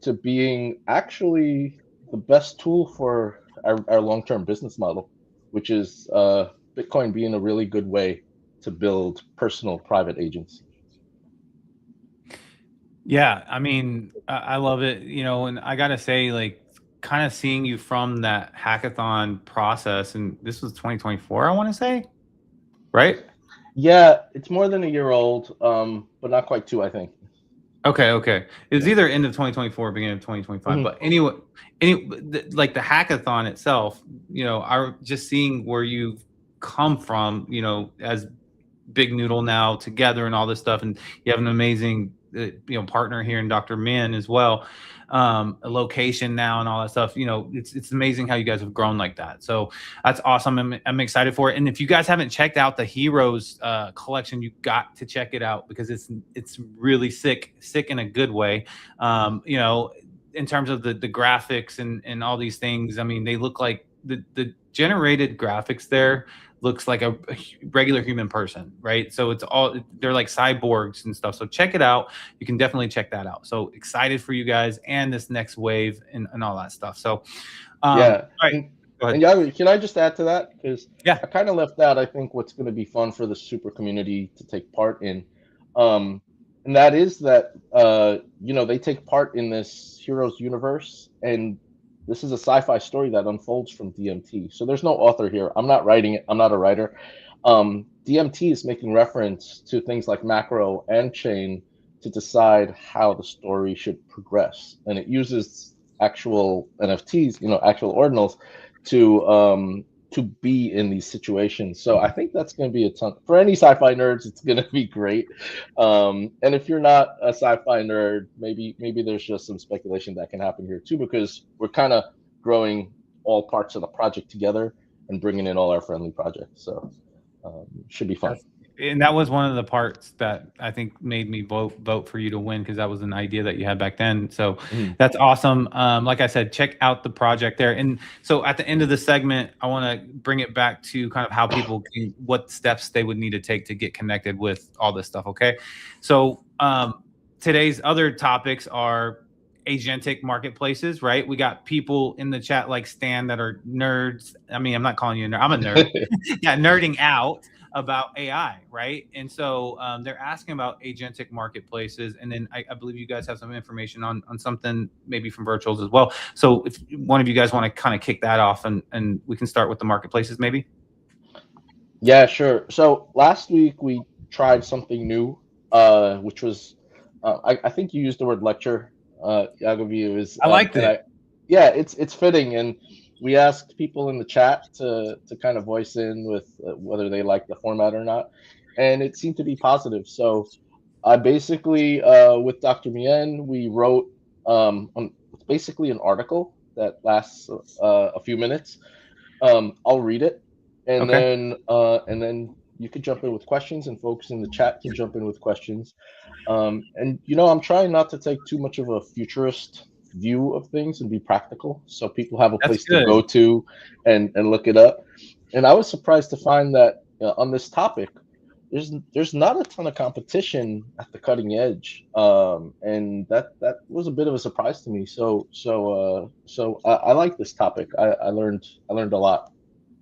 to being actually the best tool for our long-term business model, which is Bitcoin being a really good way to build personal private agents. Yeah, I mean, I love it, and I gotta say, like, kind of seeing you from that hackathon process, and this was 2024, I want to say, right? Yeah, it's more than a year old, but not quite two, I think. Okay. It was either end of 2024, beginning of 2025. But anyway, like the hackathon itself, I just seeing where you've come from, as Big Noodle now together and all this stuff, and you have an amazing, partner here in Dr. Min as well, a location now and all that stuff. It's amazing how you guys have grown like that. So that's awesome. I'm excited for it. And if you guys haven't checked out the Heroes collection, you got to check it out, because it's really sick in a good way. In terms of the graphics and all these things, I mean, they look like the generated graphics there looks like a regular human person, right? So it's all, they're like cyborgs and stuff. So check it out. You can definitely check that out. So excited for you guys and this next wave and all that stuff. So Yeah. all right. Go ahead. And Yago, can I just add to that? Because Yeah. I kind of left out, I think, what's going to be fun for the super community to take part in. And that is that, you know, they take part in this heroes universe. And this is a sci-fi story that unfolds from DMT. So there's no author here. I'm not writing it. I'm not a writer. DMT is making reference to things like macro and chain to decide how the story should progress. And it uses actual NFTs, you know, actual ordinals to be in these situations. So I think that's going to be a ton for any sci-fi nerds. It's going to be great. And if you're not a sci-fi nerd, maybe there's just some speculation that can happen here too, because we're kind of growing all parts of the project together and bringing in all our friendly projects. So should be fun. And that was one of the parts that I think made me vote for you to win, because that was an idea that you had back then. So that's awesome. Like I said, check out the project there. And so at the end of the segment, I want to bring it back to kind of how people can, what steps they would need to take to get connected with all this stuff. Okay. So today's other topics are agentic marketplaces, right? We got people in the chat like Stan that are nerds. I mean, I'm not calling you a nerd. I'm a nerd. Yeah, nerding out about AI, right? And so they're asking about agentic marketplaces. And then I believe you guys have some information on something maybe from virtuals as well. So if one of you guys want to kind of kick that off, and we can start with the marketplaplaces maybe. Yeah, sure. So last week we tried something new, which was, I think you used the word lecture, Yagoview is. I liked it. Yeah, it's fitting. And we asked people in the chat to kind of voice in with whether they like the format or not, and it seemed to be positive. So I basically, with Dr. Mien, we wrote basically an article that lasts a few minutes. I'll read it, and then you can jump in with questions, and folks in the chat can jump in with questions. And you know, I'm trying not to take too much of a futurist view of things and be practical, so people have a place to go to and look it up. And I was surprised to find that on this topic, there's not a ton of competition at the cutting edge, and that was a bit of a surprise to me. So I like this topic. I learned a lot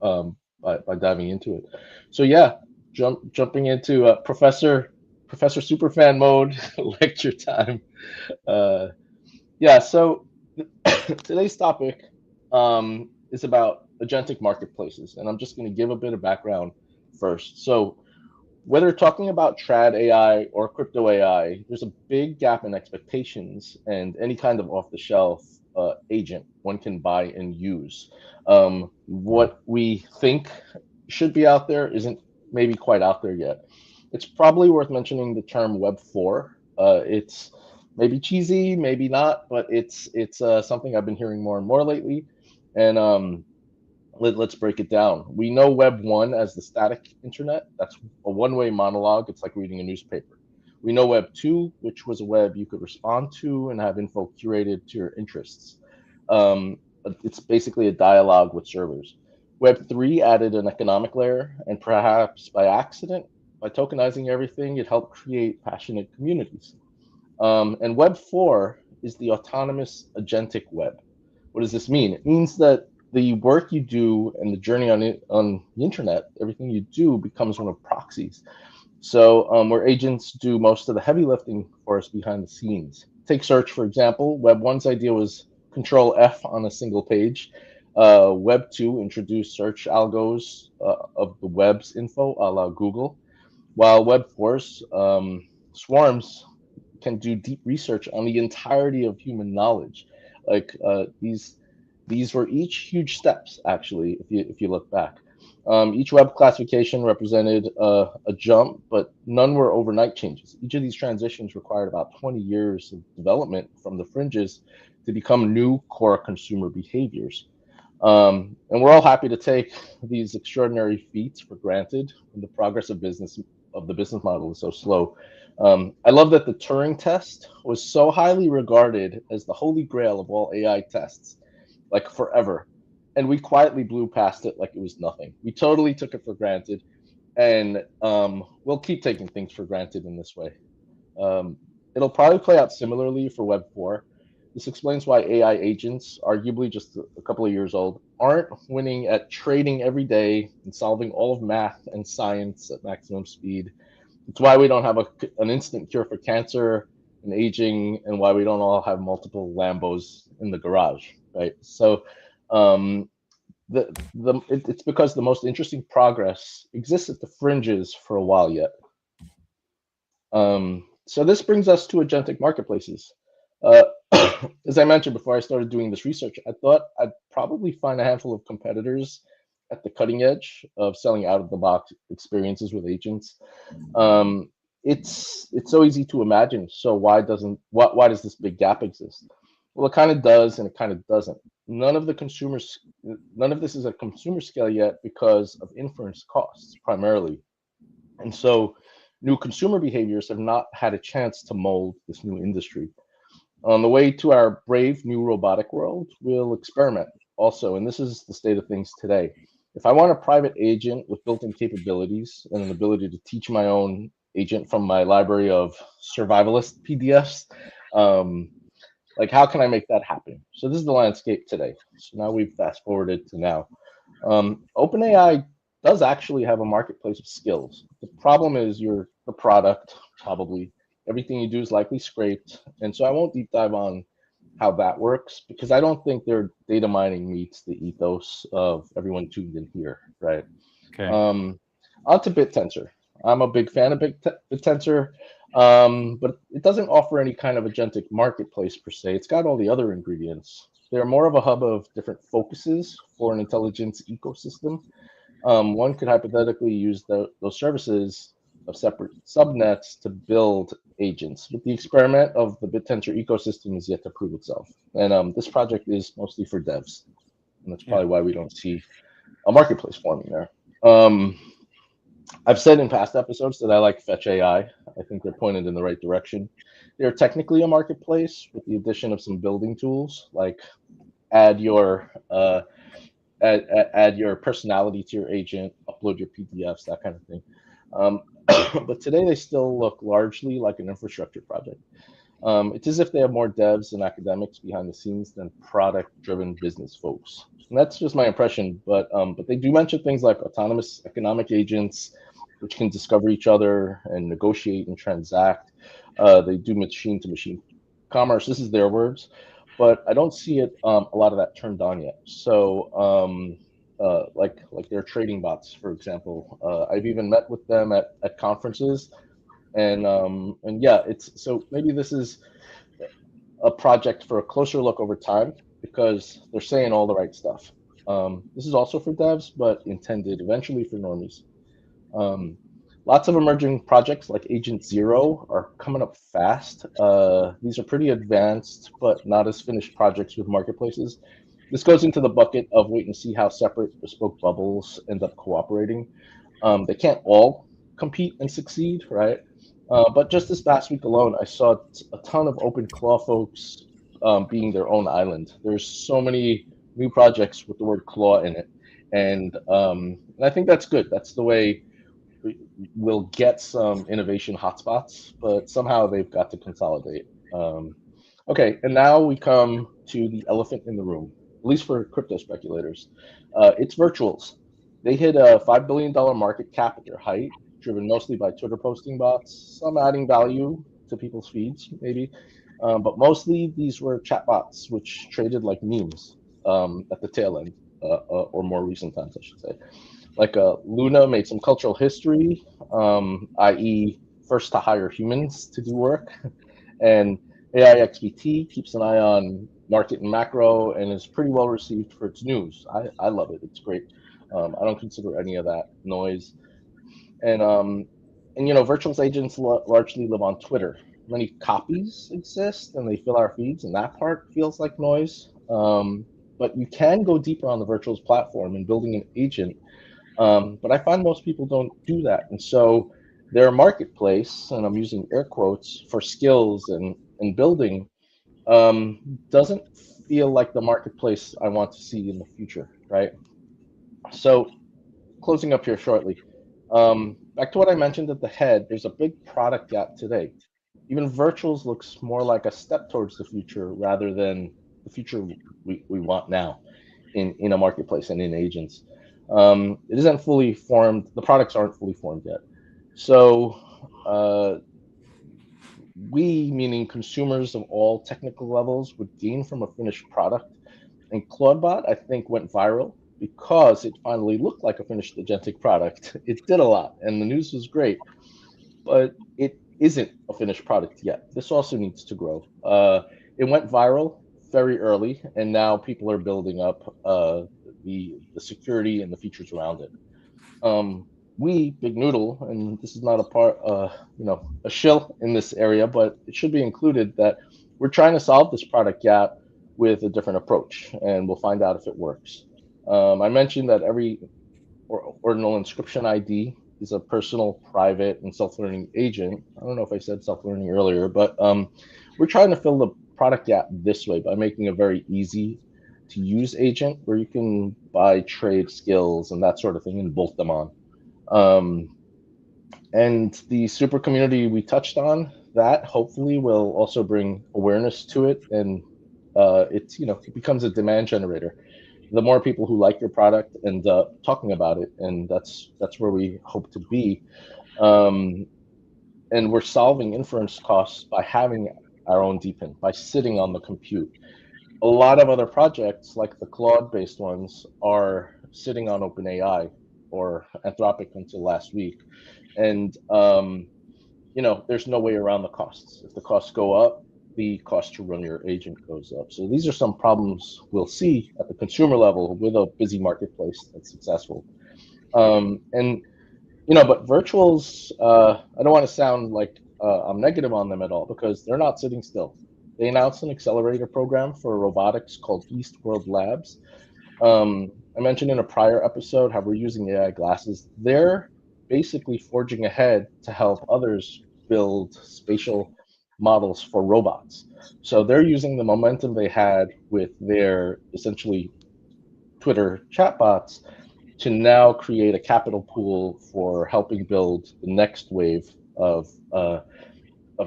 by diving into it. So yeah, jumping into Professor Superfan mode, lecture time. Yeah, so today's topic is about agentic marketplaces, and I'm just going to give a bit of background first. So whether talking about trad AI or crypto AI, there's a big gap in expectations and any kind of off-the-shelf agent one can buy and use. What we think should be out there isn't maybe quite out there yet. It's probably worth mentioning the term Web 4. It's maybe cheesy, maybe not, but it's something I've been hearing more and more lately. And let's break it down. We know Web 1 as the static internet. That's a one-way monologue. It's like reading a newspaper. We know Web 2, which was a web you could respond to and have info curated to your interests. It's basically a dialogue with servers. Web 3 added an economic layer, and perhaps by accident, by tokenizing everything, it helped create passionate communities. And Web 4 is the autonomous agentic web. What does this mean? It means that the work you do and the journey on the internet, everything you do becomes one of proxies. So where agents do most of the heavy lifting for us behind the scenes. Take search, for example. Web 1's idea was Control F on a single page. Web 2 introduced search algos of the web's info, a la Google, while Web 4's swarms can do deep research on the entirety of human knowledge. Like these were each huge steps, actually, if you look back. Each web classification represented a jump, but none were overnight changes. Each of these transitions required about 20 years of development from the fringes to become new core consumer behaviors. And we're all happy to take these extraordinary feats for granted when the progress of the business model is so slow. I love that the Turing test was so highly regarded as the holy grail of all AI tests, like forever. and we quietly blew past it like it was nothing. We totally took it for granted, and we'll keep taking things for granted in this way. Um, it'll probably play out similarly for Web 4. This explains why AI agents, arguably just a couple of years old, aren't winning at trading every day and solving all of math and science at maximum speed. It's why we don't have an instant cure for cancer and aging, and why we don't all have multiple Lambos in the garage, right? So um, it's because the most interesting progress exists at the fringes for a while yet. So this brings us to agentic marketplaces. Uh, as I mentioned before I started doing this research, I thought I'd probably find a handful of competitors at the cutting edge of selling out of the box experiences with agents. Um, it's so easy to imagine. So why does this big gap exist? Well, it kind of does, and it kind of doesn't. None of this is at consumer scale yet because of inference costs primarily, and so new consumer behaviors have not had a chance to mold this new industry. On the way to our brave new robotic world, we'll experiment also, and this is the state of things today. If I want a private agent with built-in capabilities and an ability to teach my own agent from my library of survivalist PDFs, um, like how can I make that happen? So this is the landscape today. So now we've fast forwarded to now. OpenAI does actually have a marketplace of skills. The problem is you're the product, probably. Everything you do is likely scraped. And so I won't deep dive on how that works because I don't think their data mining meets the ethos of everyone tuned in here, right? Okay. On to BitTensor. I'm a big fan of BitTensor, but it doesn't offer any kind of agentic marketplace per se. It's got all the other ingredients. They're more of a hub of different focuses for an intelligence ecosystem. One could hypothetically use those services of separate subnets to build agents. But the experiment of the BitTensor ecosystem is yet to prove itself. And this project is mostly for devs. And that's probably why we don't see a marketplace forming there. I've said in past episodes that I like Fetch AI. I think they're pointed in the right direction. They're technically a marketplace with the addition of some building tools like add your add your personality to your agent, upload your PDFs, that kind of thing. But today they still look largely like an infrastructure project. It's as if they have more devs and academics behind the scenes than product-driven business folks. And that's just my impression, but they do mention things like autonomous economic agents, which can discover each other and negotiate and transact. They do machine-to-machine commerce. This is their words, but I don't see it a lot of that turned on yet. So like their trading bots, for example. I've even met with them at conferences, and yeah, so maybe this is a project for a closer look over time because they're saying all the right stuff. This is also for devs, but intended eventually for normies. Lots of emerging projects like Agent Zero are coming up fast. These are pretty advanced, but not as finished projects with marketplaces. This goes into the bucket of wait and see how separate bespoke bubbles end up cooperating. They can't all compete and succeed, right? But just this past week alone, I saw a ton of open claw folks being their own island. There's so many new projects with the word claw in it. And I think that's good. That's the way we'll get some innovation hotspots, but somehow they've got to consolidate. Okay, and now we come to the elephant in the room, at least for crypto speculators. It's virtuals. They hit a $5 billion market cap at their height, driven mostly by Twitter posting bots, some adding value to people's feeds, maybe. But mostly these were chatbots, which traded like memes at the tail end, or more recent times, I should say. Like Luna made some cultural history, i.e. first to hire humans to do work. And AIXBT keeps an eye on market and macro and is pretty well received for its news. I love it. It's great. I don't consider any of that noise. And virtual agents largely live on Twitter. Many copies exist and they fill our feeds, and that part feels like noise. But you can go deeper on the virtuals platform and building an agent. But I find most people don't do that. And so their marketplace, and I'm using air quotes, for skills and building doesn't feel like the marketplace I want to see in the future. right? So closing up here shortly, back to what I mentioned at the head, there's a big product gap today. Even virtuals looks more like a step towards the future rather than the future we want now in a marketplace and in agents. It isn't fully formed. The products aren't fully formed yet. So we, meaning consumers of all technical levels, would gain from a finished product. And Claudebot, I think, went viral because it finally looked like a finished agentic product. It did a lot, and the news was great, but it isn't a finished product yet. This also needs to grow. It went viral very early, and now people are building up the security and the features around it. We, Big Noodle, and this is not a part, a shill in this area, but it should be included that we're trying to solve this product gap with a different approach, and we'll find out if it works. I mentioned that every ordinal inscription ID is a personal, private, and self-learning agent. I don't know if I said self-learning earlier, but we're trying to fill the product gap this way by making a very easy to use agent where you can buy trade skills and that sort of thing and bolt them on. And the super community we touched on, that hopefully will also bring awareness to it, and it becomes a demand generator. The more people who like your product and talking about it, and that's where we hope to be. And we're solving inference costs by having our own DeepIn, by sitting on the compute. A lot of other projects, like the Claude-based ones, are sitting on OpenAI or Anthropic until last week. And, there's no way around the costs. If the costs go up, the cost to run your agent goes up. So these are some problems we'll see at the consumer level with a busy marketplace that's successful. But virtuals, I don't want to sound like I'm negative on them at all, because they're not sitting still. They announced an accelerator program for robotics called Aave Labs. I mentioned in a prior episode how we're using AI glasses. They're basically forging ahead to help others build spatial models for robots. So they're using the momentum they had with their essentially Twitter chatbots to now create a capital pool for helping build the next wave of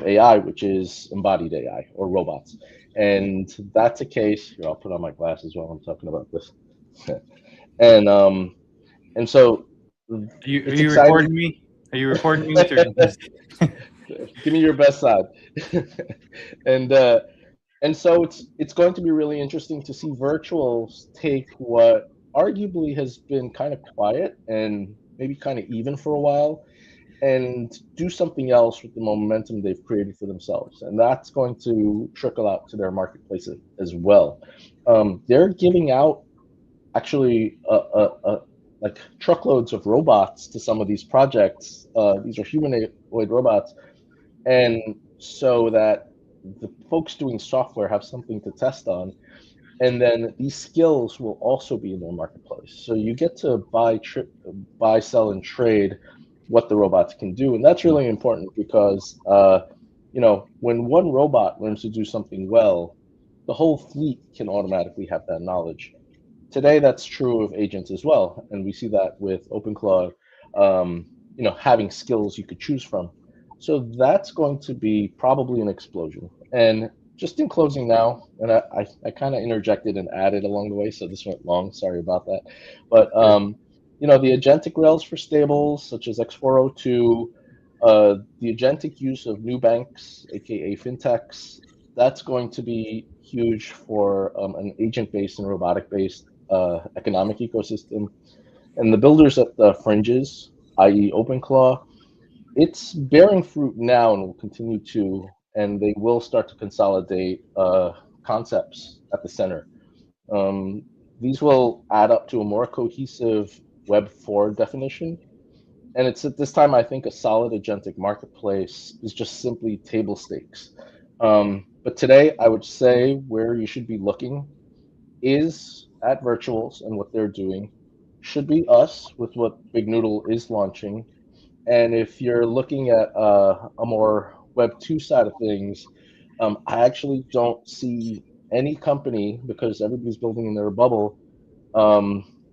AI, which is embodied AI or robots. And that's a case. Here, I'll put on my glasses while I'm talking about this. And so are you recording me? Are you recording me with your Give me your best side. And so it's going to be really interesting to see virtuals take what arguably has been kind of quiet and maybe kind of even for a while, and do something else with the momentum they've created for themselves. And that's going to trickle out to their marketplace as well. They're giving out actually like truckloads of robots to some of these projects. These are humanoid robots. And so that the folks doing software have something to test on. And then these skills will also be in their marketplace. So you get to buy, sell, and trade what the robots can do. And that's really important because, when one robot learns to do something well, the whole fleet can automatically have that knowledge. Today, that's true of agents as well. And we see that with OpenClaw, having skills you could choose from. So that's going to be probably an explosion. And just in closing now, and I kind of interjected and added along the way, so this went long, sorry about that. But, the agentic rails for stables, such as X402, the agentic use of new banks, aka fintechs, that's going to be huge for an agent-based and robotic-based economic ecosystem. And the builders at the fringes, i.e. OpenClaw, it's bearing fruit now and will continue to, and they will start to consolidate concepts at the center. These will add up to a more cohesive Web 4 definition. And it's at this time, I think, a solid agentic marketplace is just simply table stakes. But today, I would say where you should be looking is at virtuals and what they're doing. Should be us with what Big Noodle is launching. And if you're looking at a more Web 2 side of things, I actually don't see any company, because everybody's building in their bubble,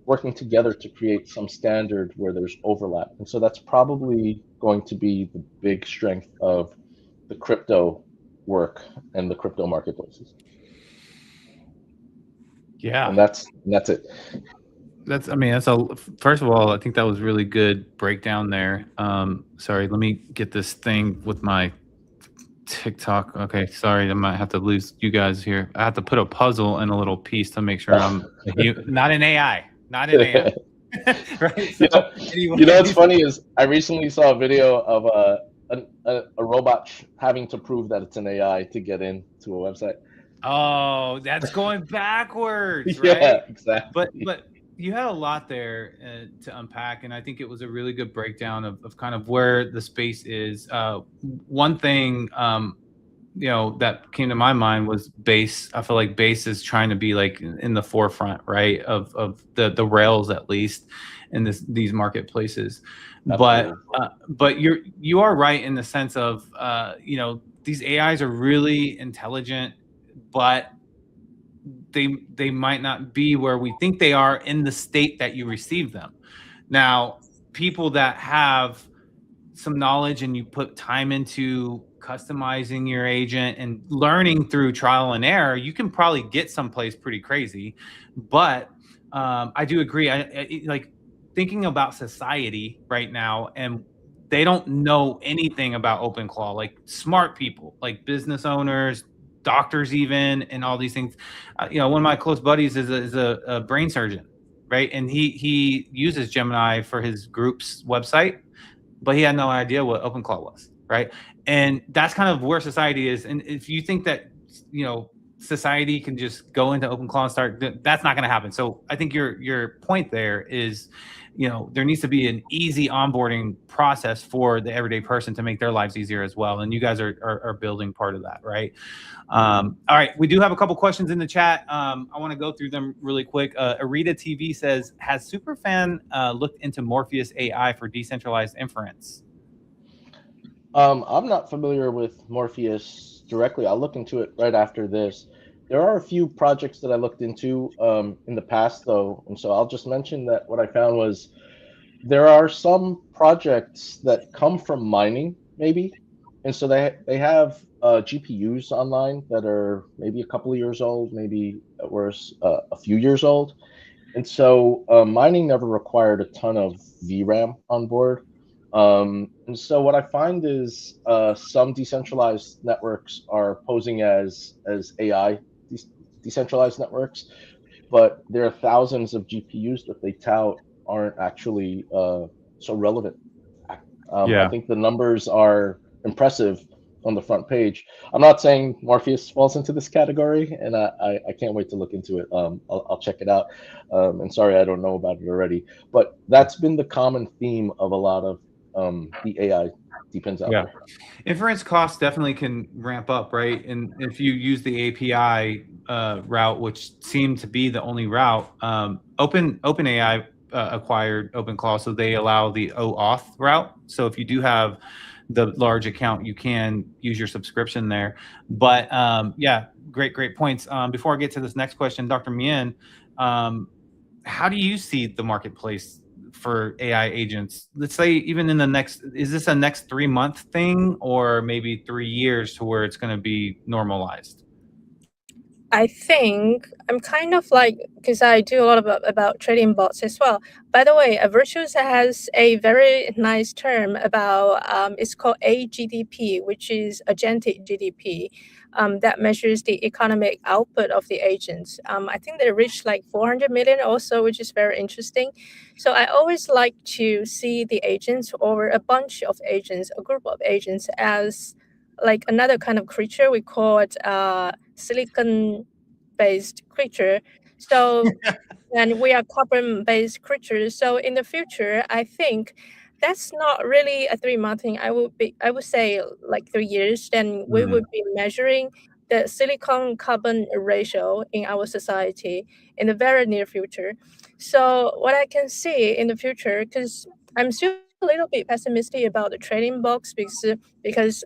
working together to create some standard where there's overlap. And so that's probably going to be the big strength of the crypto work and the crypto marketplaces. Yeah. And that's it. That's first of all, I think that was really good breakdown there. Sorry, let me get this thing with my TikTok. Okay, sorry, I might have to lose you guys here. I have to put a puzzle in a little piece to make sure I'm not an AI. Not an AI. Right? So, you know what's funny is I recently saw a video of a robot having to prove that it's an AI to get into a website. Oh, that's going backwards, Yeah, right? exactly. But you had a lot there to unpack, and I think it was a really good breakdown of kind of where the space is. One thing, that came to my mind was Base. I feel like Base is trying to be like in the forefront, right, of the rails, at least in these marketplaces. Absolutely. But you are right in the sense of these AIs are really intelligent, but they might not be where we think they are in the state that you receive them. Now, people that have some knowledge and you put time into customizing your agent and learning through trial and error, you can probably get someplace pretty crazy. But I do agree. I like thinking about society right now, and they don't know anything about OpenClaw. Like smart people, like business owners, doctors, even, and all these things. One of my close buddies is a brain surgeon, right? And he uses Gemini for his group's website, but he had no idea what OpenClaw was, right? And that's kind of where society is. And if you think that, society can just go into OpenClaw and start, that's not going to happen. So I think your point there is, there needs to be an easy onboarding process for the everyday person to make their lives easier as well. And you guys are building part of that, right? All right, we do have a couple questions in the chat. I want to go through them really quick. Arita TV says, has Superfan looked into Morpheus AI for decentralized inference? I'm not familiar with Morpheus directly. I'll look into it right after this. There are a few projects that I looked into in the past, though, and so I'll just mention that what I found was there are some projects that come from mining, maybe, and so they have GPUs online that are maybe a couple of years old, maybe at worst a few years old, and so mining never required a ton of VRAM on board. And so what I find is some decentralized networks are posing as AI decentralized networks, but there are thousands of GPUs that they tout aren't actually so relevant. I think the numbers are impressive on the front page. I'm not saying Morpheus falls into this category, and I can't wait to look into it. I'll check it out. And sorry, I don't know about it already, but that's been the common theme of a lot of the AI depends out there. Inference costs definitely can ramp up, right? And if you use the API route, which seemed to be the only route, OpenAI acquired OpenClaw, so they allow the OAuth route. So if you do have the large account, you can use your subscription there. But great points. Before I get to this next question, Dr. Mien, how do you see the marketplace for AI agents? Let's say even in is this a next 3-month thing, or maybe 3 years to where it's going to be normalized? I think I'm kind of like, because I do a lot about trading bots as well. By the way, Virtuous has a very nice term about, it's called AGDP, which is agentic GDP, that measures the economic output of the agents. I think they reached like 400 million also, which is very interesting. So I always like to see the agents, or a bunch of agents, a group of agents, as like another kind of creature. We call it silicon-based creature. So, and we are carbon-based creatures. So in the future, I think that's not really a 3-month thing. I would say like 3 years. Then we would be measuring the silicon carbon ratio in our society in the very near future. So what I can see in the future, because I'm still a little bit pessimistic about the trading box, because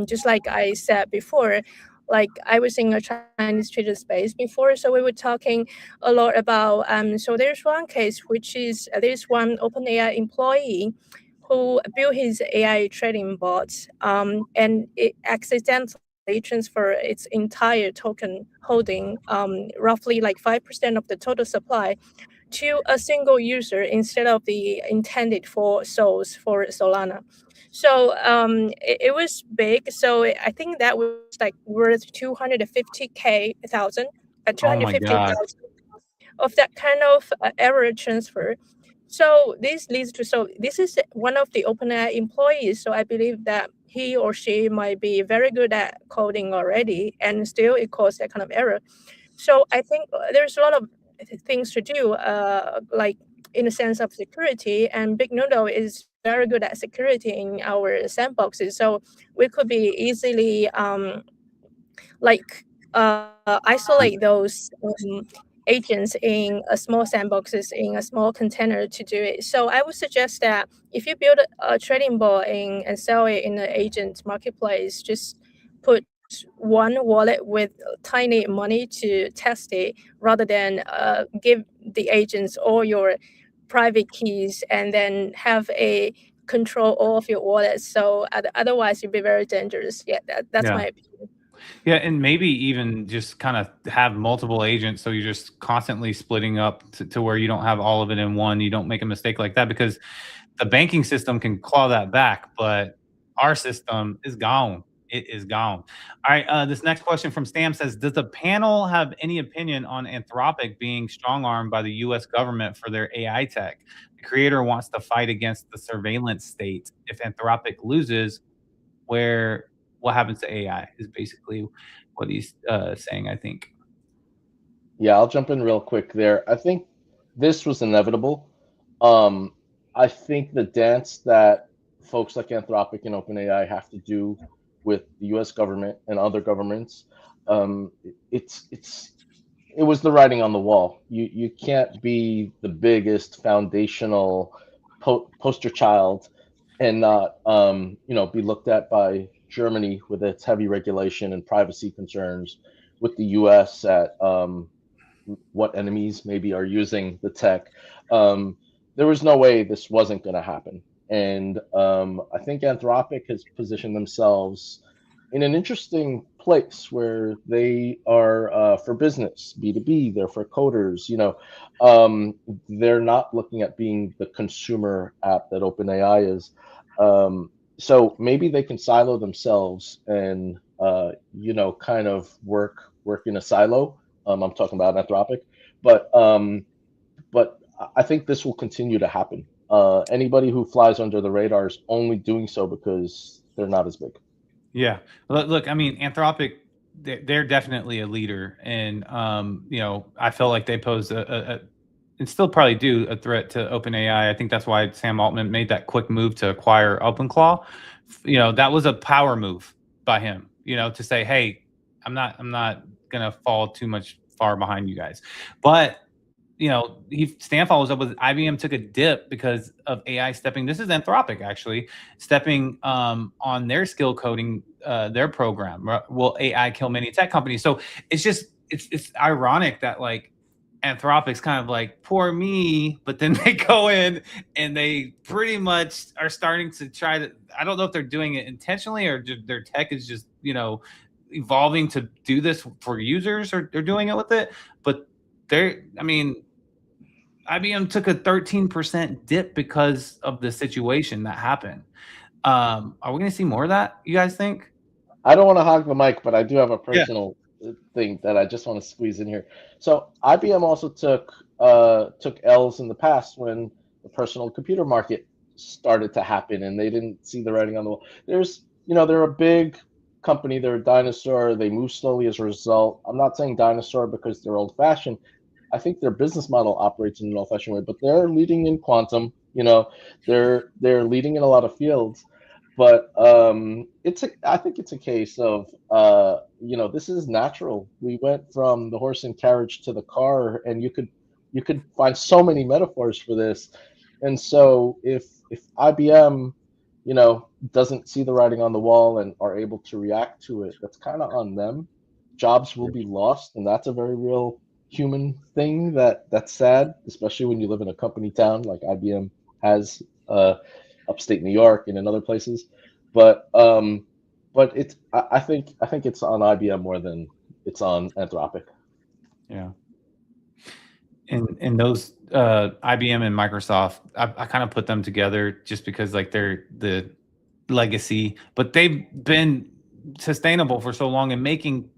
just like I said before, like I was in a Chinese trader space before, so we were talking a lot about so there's one case which is there's one OpenAI employee who built his AI trading bot and it accidentally transfer its entire token holding, roughly like 5% of the total supply, to a single user instead of the intended for souls for Solana. So it was big. So I think that was like worth 250K thousand, Oh my God. 250,000 of that kind of error transfer. So this leads to, so this is one of the OpenAI employees. So I believe that he or she might be very good at coding already, and still it caused that kind of error. So I think there's a lot of things to do, like in the sense of security, and Big Noodle is very good at security in our sandboxes. So we could be easily like isolate those agents in a small sandboxes in a small container to do it. So I would suggest that if you build a trading bot in and sell it in the agent marketplace, just put one wallet with tiny money to test it, rather than give the agents all your private keys and then have a control all of your wallets. So otherwise you'd be very dangerous. Yeah, that's Yeah. my opinion. Yeah, and maybe even just kind of have multiple agents, so you're just constantly splitting up to where you don't have all of it in one. You don't make a mistake like that, because the banking system can claw that back, but our system is gone. It is gone. All right, this next question from Stam says, does the panel have any opinion on Anthropic being strong-armed by the U.S. government for their AI tech? The creator wants to fight against the surveillance state. If Anthropic loses, what happens to AI is basically what he's saying, I think. Yeah, I'll jump in real quick there. I think this was inevitable. I think the dance that folks like Anthropic and OpenAI have to do with the U.S. government and other governments, it was the writing on the wall. You can't be the biggest foundational poster child and not be looked at by Germany with its heavy regulation and privacy concerns, with the U.S. at what enemies maybe are using the tech. There was no way this wasn't going to happen. And I think Anthropic has positioned themselves in an interesting place where they are for business, B2B, they're for coders, they're not looking at being the consumer app that OpenAI is. So maybe they can silo themselves and, kind of work in a silo. I'm talking about Anthropic, but I think this will continue to happen. Anybody who flies under the radar is only doing so because they're not as big. Yeah, look, I mean, Anthropic, they're definitely a leader, and I feel like they pose and still probably do a threat to OpenAI. I think that's why Sam Altman made that quick move to acquire OpenClaw. That was a power move by him. To say, hey, I'm not gonna fall too much far behind you guys, but Stan follows up with IBM took a dip because of AI stepping. This is Anthropic actually stepping on their skill coding, their program. Will AI kill many tech companies? So it's ironic that like Anthropic's kind of like poor me, but then they go in and they pretty much are starting to try to. I don't know if they're doing it intentionally or their tech is just evolving to do this for users, or they're doing it with it, but IBM took a 13% dip because of the situation that happened. Are we going to see more of that, you guys think? I don't want to hog the mic, but I do have a personal thing that I just want to squeeze in here. So IBM also took L's in the past when the personal computer market started to happen and they didn't see the writing on the wall. They're a big company, they're a dinosaur, they move slowly as a result. I'm not saying dinosaur because they're old fashioned. I think their business model operates in an old-fashioned way, but they're leading in quantum. They're leading in a lot of fields. But I think it's a case of this is natural. We went from the horse and carriage to the car, and you could find so many metaphors for this. And so if IBM doesn't see the writing on the wall and are able to react to it, that's kind of on them. jobs will be lost, and that's a very real human thing that's sad, especially when you live in a company town like IBM has upstate New York and in other places. But it's I think it's on IBM more than it's on Anthropic. Yeah. And those IBM and Microsoft, I kind of put them together just because like they're the legacy, but they've been sustainable for so long and making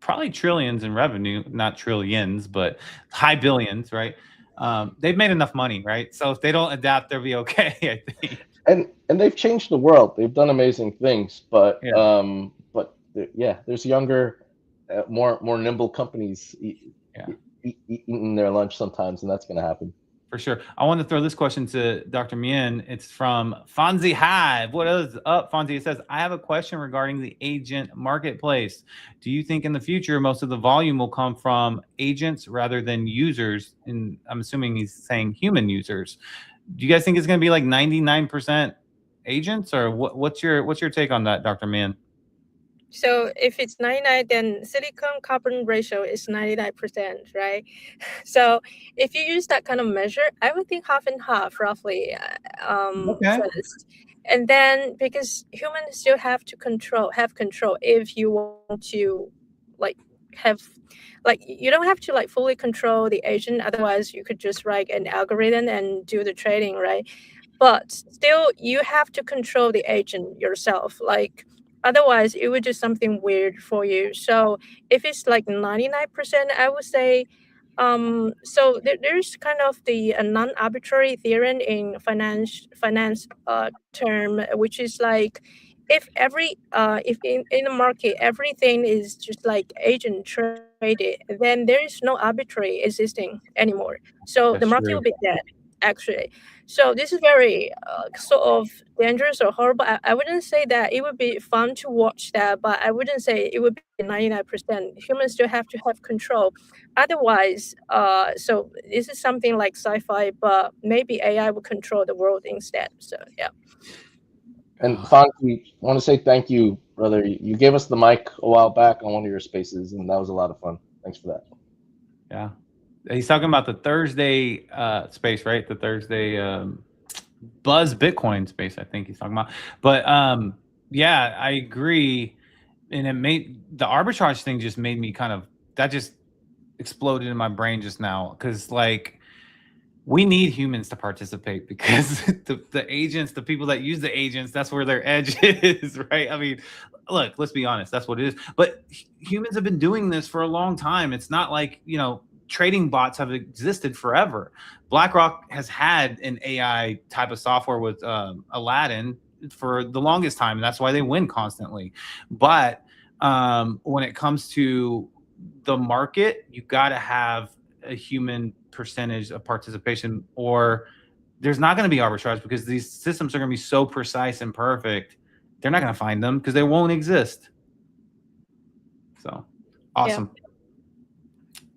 probably trillions in revenue, not trillions, but high billions, right? They've made enough money, right? So if they don't adapt, they'll be okay, I think. And they've changed the world. They've done amazing things, but Yeah. there's younger, more nimble companies eating their lunch sometimes, and that's going to happen. For sure. I want to throw this question to Dr. Mien. It's from Fonzie Hive. What is up, Fonzie? It says, I have a question regarding the agent marketplace. Do you think in the future most of the volume will come from agents rather than users? And I'm assuming he's saying human users. Do you guys think it's going to be like 99% agents, or what's your take on that, Dr. Mien? So if it's 99, then silicon carbon ratio is 99%, right? So if you use that kind of measure, I would think half and half roughly first. And then because humans still have control if you want to you don't have to fully control the agent. Otherwise you could just write an algorithm and do the trading, right? But still you have to control the agent yourself. Otherwise, it would do something weird for you. So if it's 99%, I would say, so there's kind of the non-arbitrary theorem in finance term, which is if if in the market everything is just agent traded, then there is no arbitrary existing anymore. So the market will be dead, actually. So this is very sort of dangerous or horrible. I wouldn't say that it would be fun to watch that, but I wouldn't say it would be 99%. Humans still have to have control. Otherwise, so this is something like sci-fi, but maybe AI will control the world instead. So yeah. And Fonzie, I want to say thank you, brother. You gave us the mic a while back on one of your spaces, and that was a lot of fun. Thanks for that. Yeah. He's talking about the Thursday space, right? The Thursday Buzz Bitcoin space, I think he's talking about. But yeah, I agree. And it made the arbitrage thing just made me that just exploded in my brain just now. Because we need humans to participate, because the agents, the people that use the agents, that's where their edge is, right? I mean, look, let's be honest, that's what it is. But humans have been doing this for a long time. It's not like, trading bots have existed forever. BlackRock has had an AI type of software with Aladdin for the longest time, and that's why they win constantly. But when it comes to the market, you got to have a human percentage of participation, or there's not going to be arbitrage, because these systems are going to be so precise and perfect. They're not going to find them because they won't exist. So awesome. Yeah.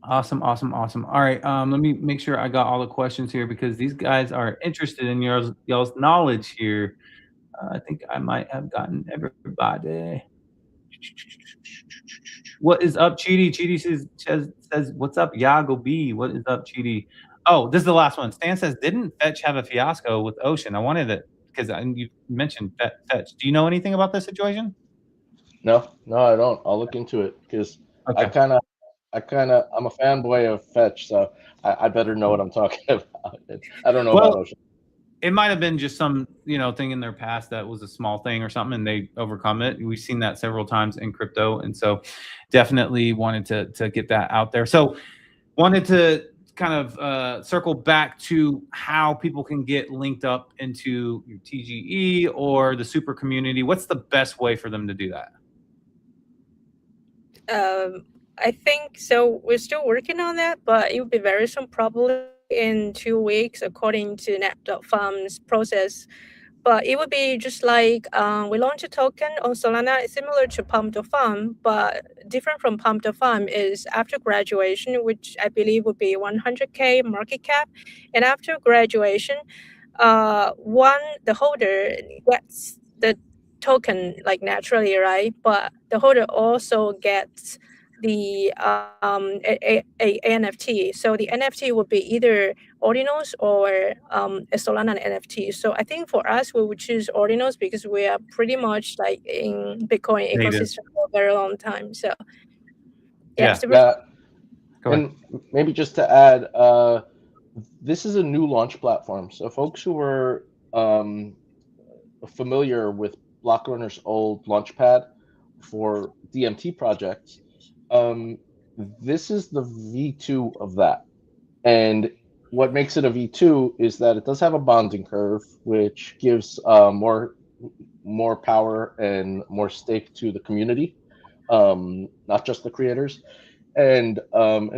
Awesome. All right. Let me make sure I got all the questions here, because these guys are interested in y'all's knowledge here. I think I might have gotten everybody. What is up, Chidi? Chidi says, what's up, Yago B? What is up, Chidi? Oh, this is the last one. Stan says, didn't Fetch have a fiasco with Ocean? I wanted it because you mentioned Fetch. Do you know anything about this situation? No, I don't. I'll look into it, because okay. I'm a fanboy of Fetch, so I better know what I'm talking about. I don't know about Ocean. It might have been just some, thing in their past that was a small thing or something, and they overcome it. We've seen that several times in crypto, and so definitely wanted to get that out there. So wanted to kind of circle back to how people can get linked up into your TGE or the super community. What's the best way for them to do that? I think so. We're still working on that, but it will be very soon, probably in 2 weeks, according to net.farm's process. But it would be just we launch a token on Solana, similar to Pump.Farm, but different from Pump.Farm is after graduation, which I believe would be 100K market cap. And after graduation, the holder gets the token naturally, right? But the holder also gets the a NFT. So the NFT would be either ordinals or a Solana NFT. So I think for us, we would choose ordinals because we are pretty much like in Bitcoin Native. ecosystem for a very long time. So Yeah. super Yeah, Go ahead. and maybe just to add, this is a new launch platform. So folks who were familiar with Blockrunners' old launchpad for DMT projects, this is the V2 of that. And what makes it a V2 is that it does have a bonding curve, which gives more power and more stake to the community, not just the creators. And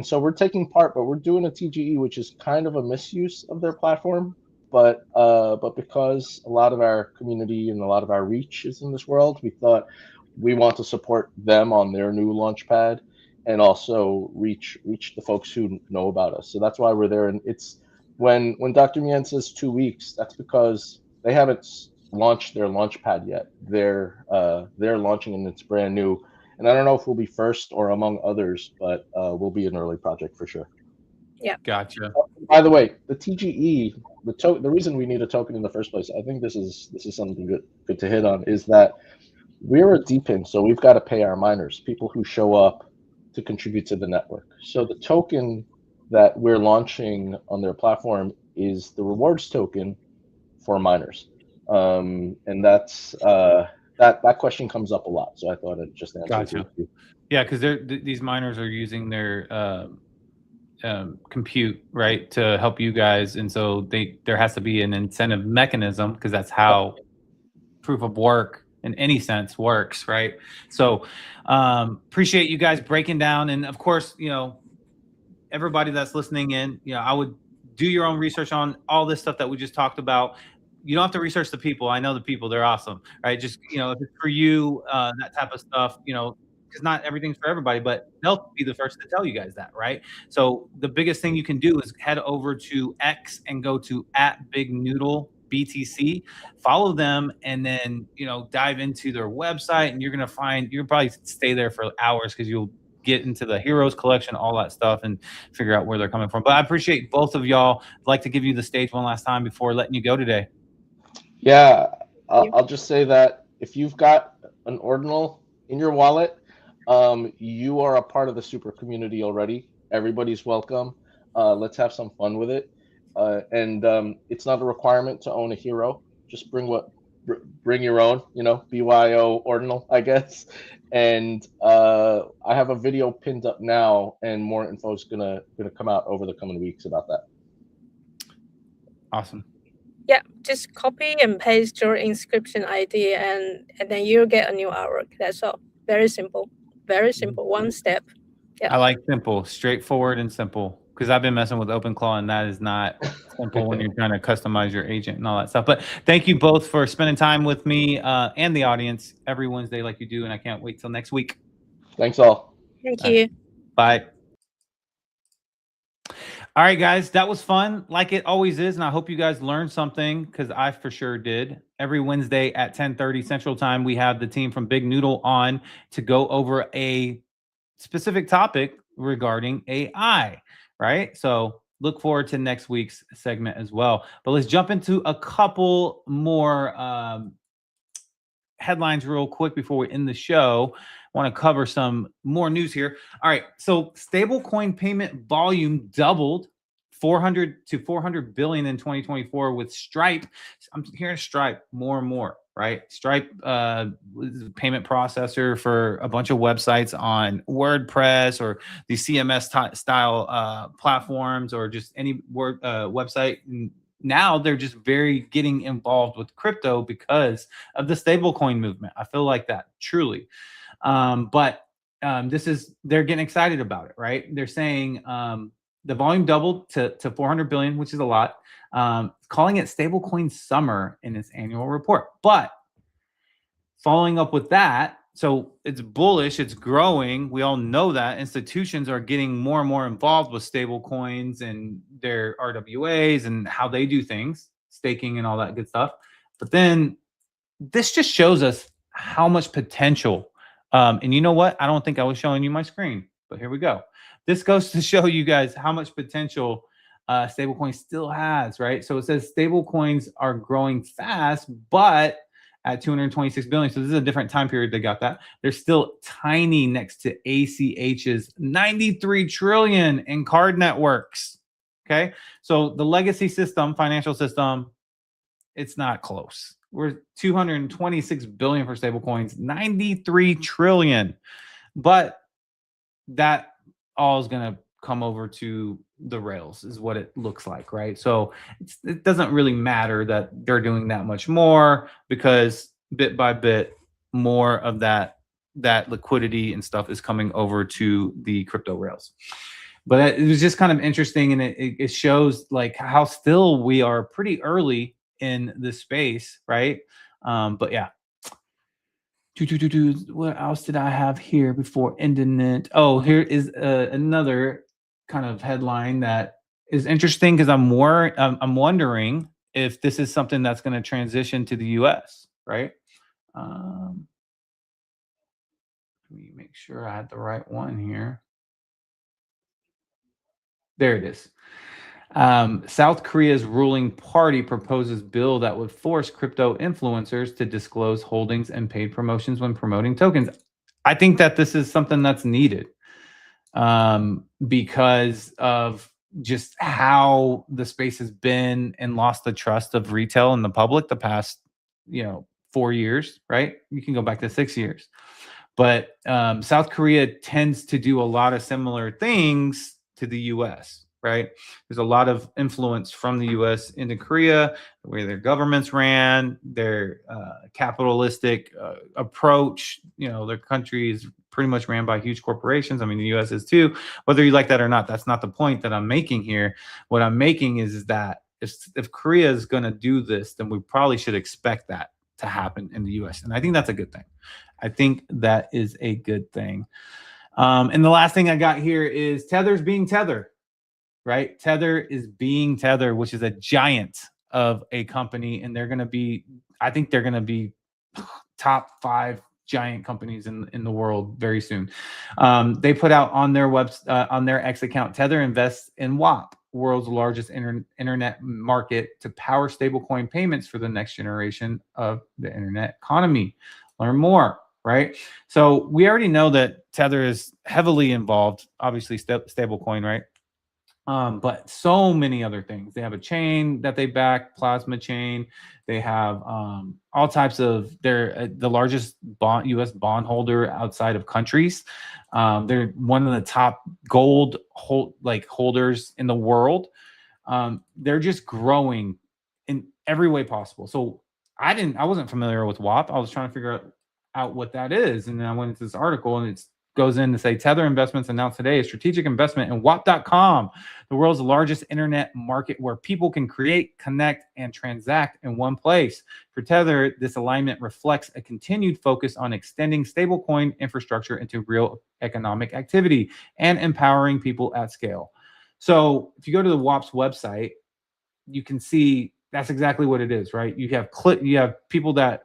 so we're taking part, but we're doing a TGE, which is kind of a misuse of their platform. But because a lot of our community and a lot of our reach is in this world, we thought we want to support them on their new launchpad and also reach the folks who know about us. So that's why we're there. And it's when Dr. Mien says 2 weeks, that's because they haven't launched their launchpad yet. They're launching and it's brand new. And I don't know if we'll be first or among others, but we'll be an early project for sure. Gotcha. By the way, the TGE, the reason we need a token in the first place, I think this is something good to hit on, is that we're a DPIN, so we've got to pay our miners, people who show up to contribute to the network. So the token that we're launching on their platform is the rewards token for miners, and that's that question comes up a lot. So I thought I'd just answer Gotcha. it. Yeah, because these miners are using their compute, right, to help you guys, and so there has to be an incentive mechanism because that's how proof of work in any sense works, right? So appreciate you guys breaking down, and of course, everybody that's listening in, I would do your own research on all this stuff that we just talked about. You don't have to research the people. I know the people; they're awesome, right? Just if it's for you, that type of stuff, because not everything's for everybody, but they'll be the first to tell you guys that, right? So the biggest thing you can do is head over to X and go to @BigNoodle BTC, follow them, and then dive into their website, and you're probably stay there for hours because you'll get into the heroes collection, all that stuff, and figure out where they're coming from. But I appreciate both of y'all. I'd like to give you the stage one last time before letting you go today. Yeah, I'll just say that if you've got an ordinal in your wallet, you are a part of the super community already. Everybody's welcome. Let's have some fun with it. And it's not a requirement to own a hero. Just bring your own, BYO ordinal, I guess. And I have a video pinned up now, and more info is gonna come out over the coming weeks about that. Awesome. Yeah, just copy and paste your inscription ID, and then you'll get a new artwork. That's all. Very simple. Very simple. One step. Yeah. I like simple, straightforward, and simple. Because I've been messing with OpenClaw, and that is not simple when you're trying to customize your agent and all that stuff. But thank you both for spending time with me and the audience every Wednesday like you do, and I can't wait till next week. Thanks all. Thank you. Bye. All right, guys, that was fun, like it always is, and I hope you guys learned something because I for sure did. Every Wednesday at 10:30 Central Time, we have the team from Big Noodle on to go over a specific topic regarding AI, right? So look forward to next week's segment as well. But let's jump into a couple more headlines real quick before we end the show. Want to cover some more news here. All right, so stablecoin payment volume doubled 400 to 400 billion in 2024 with Stripe. I'm hearing Stripe more and more, right? Stripe payment processor for a bunch of websites on WordPress or the CMS style platforms or just any website. Now they're just very getting involved with crypto because of the stablecoin movement. I feel like that truly. But they're getting excited about it, right? They're saying the volume doubled to 400 billion, which is a lot, calling it stablecoin summer in its annual report. But following up with that, so it's bullish, it's growing. We all know that institutions are getting more and more involved with stablecoins and their RWAs and how they do things, staking and all that good stuff. But then this just shows us how much potential. And you know what? I don't think I was showing you my screen. But here we go. This goes to show you guys how much potential stablecoin still has, right? So it says stablecoins are growing fast, but at 226 billion. So this is a different time period they got that. They're still tiny next to ACH's 93 trillion in card networks. Okay. So the legacy system, financial system, it's not close. We're 226 billion for stablecoins, 93 trillion. But that all is going to come over to the rails is what it looks like, right? So it doesn't really matter that they're doing that much more, because bit by bit more of that liquidity and stuff is coming over to the crypto rails. But it was just kind of interesting, and it shows like how still we are pretty early in this space, right? But yeah. What else did I have here before ending it? Oh, here is another kind of headline that is interesting, because I'm wondering if this is something that's going to transition to the U.S., right? Let me make sure I had the right one here. There it is. South Korea's ruling party proposes bill that would force crypto influencers to disclose holdings and paid promotions when promoting tokens. I think that this is something that's needed because of just how the space has been and lost the trust of retail and the public the past, 4 years, right? You can go back to 6 years. But South Korea tends to do a lot of similar things to the U.S., right? There's a lot of influence from the U.S. into Korea, the way their governments ran, their capitalistic approach. Their country is pretty much ran by huge corporations. I mean, the U.S. is too. Whether you like that or not, that's not the point that I'm making here. What I'm making is that if Korea is going to do this, then we probably should expect that to happen in the U.S. And I think that's a good thing. I think that is a good thing. And the last thing I got here is Tether's being Tether. Right? Tether is being Tether, which is a giant of a company. And I think they're going to be top 5 giant companies in the world very soon. They put out on their on their X account, Tether invests in Whop, world's largest internet market, to power stablecoin payments for the next generation of the internet economy. Learn more, right? So we already know that Tether is heavily involved, obviously stablecoin, right? But so many other things. They have a chain that they back, Plasma Chain. They have all types of. They're the largest U.S. bondholder outside of countries. They're one of the top gold holders in the world. They're just growing in every way possible. So I wasn't familiar with Whop. I was trying to figure out what that is, and then I went into this article, and it goes in to say Tether Investments announced today a strategic investment in Whop.com, the world's largest internet market where people can create, connect, and transact in one place. For Tether, this alignment reflects a continued focus on extending stablecoin infrastructure into real economic activity and empowering people at scale. So if you go to the Whop's website, you can see that's exactly what it is, right? You have people that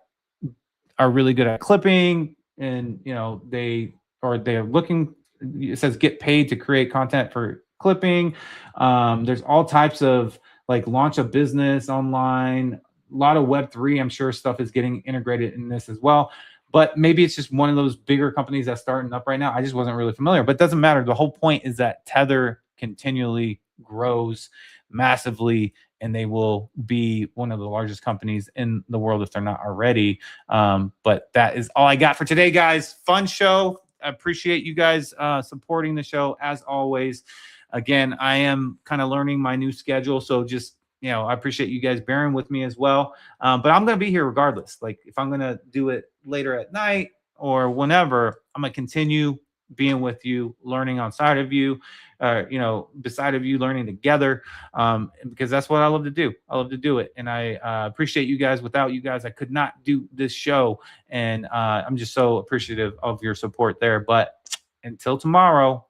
are really good at clipping, and they're looking, it says get paid to create content for clipping. There's all types of launch a business online, a lot of Web3, I'm sure stuff is getting integrated in this as well. But maybe it's just one of those bigger companies that's starting up right now. I just wasn't really familiar, but it doesn't matter. The whole point is that Tether continually grows massively, and they will be one of the largest companies in the world if they're not already. But that is all I got for today, guys. Fun show. I appreciate you guys supporting the show as always. Again, I am kind of learning my new schedule, so just I appreciate you guys bearing with me as well. But I'm going to be here regardless. If I'm going to do it later at night or whenever, I'm going to continue being with you, learning beside of you, learning together, because that's what I love to do. I love to do it, and I appreciate you guys. Without you guys, I could not do this show, and I'm just so appreciative of your support there. But until tomorrow,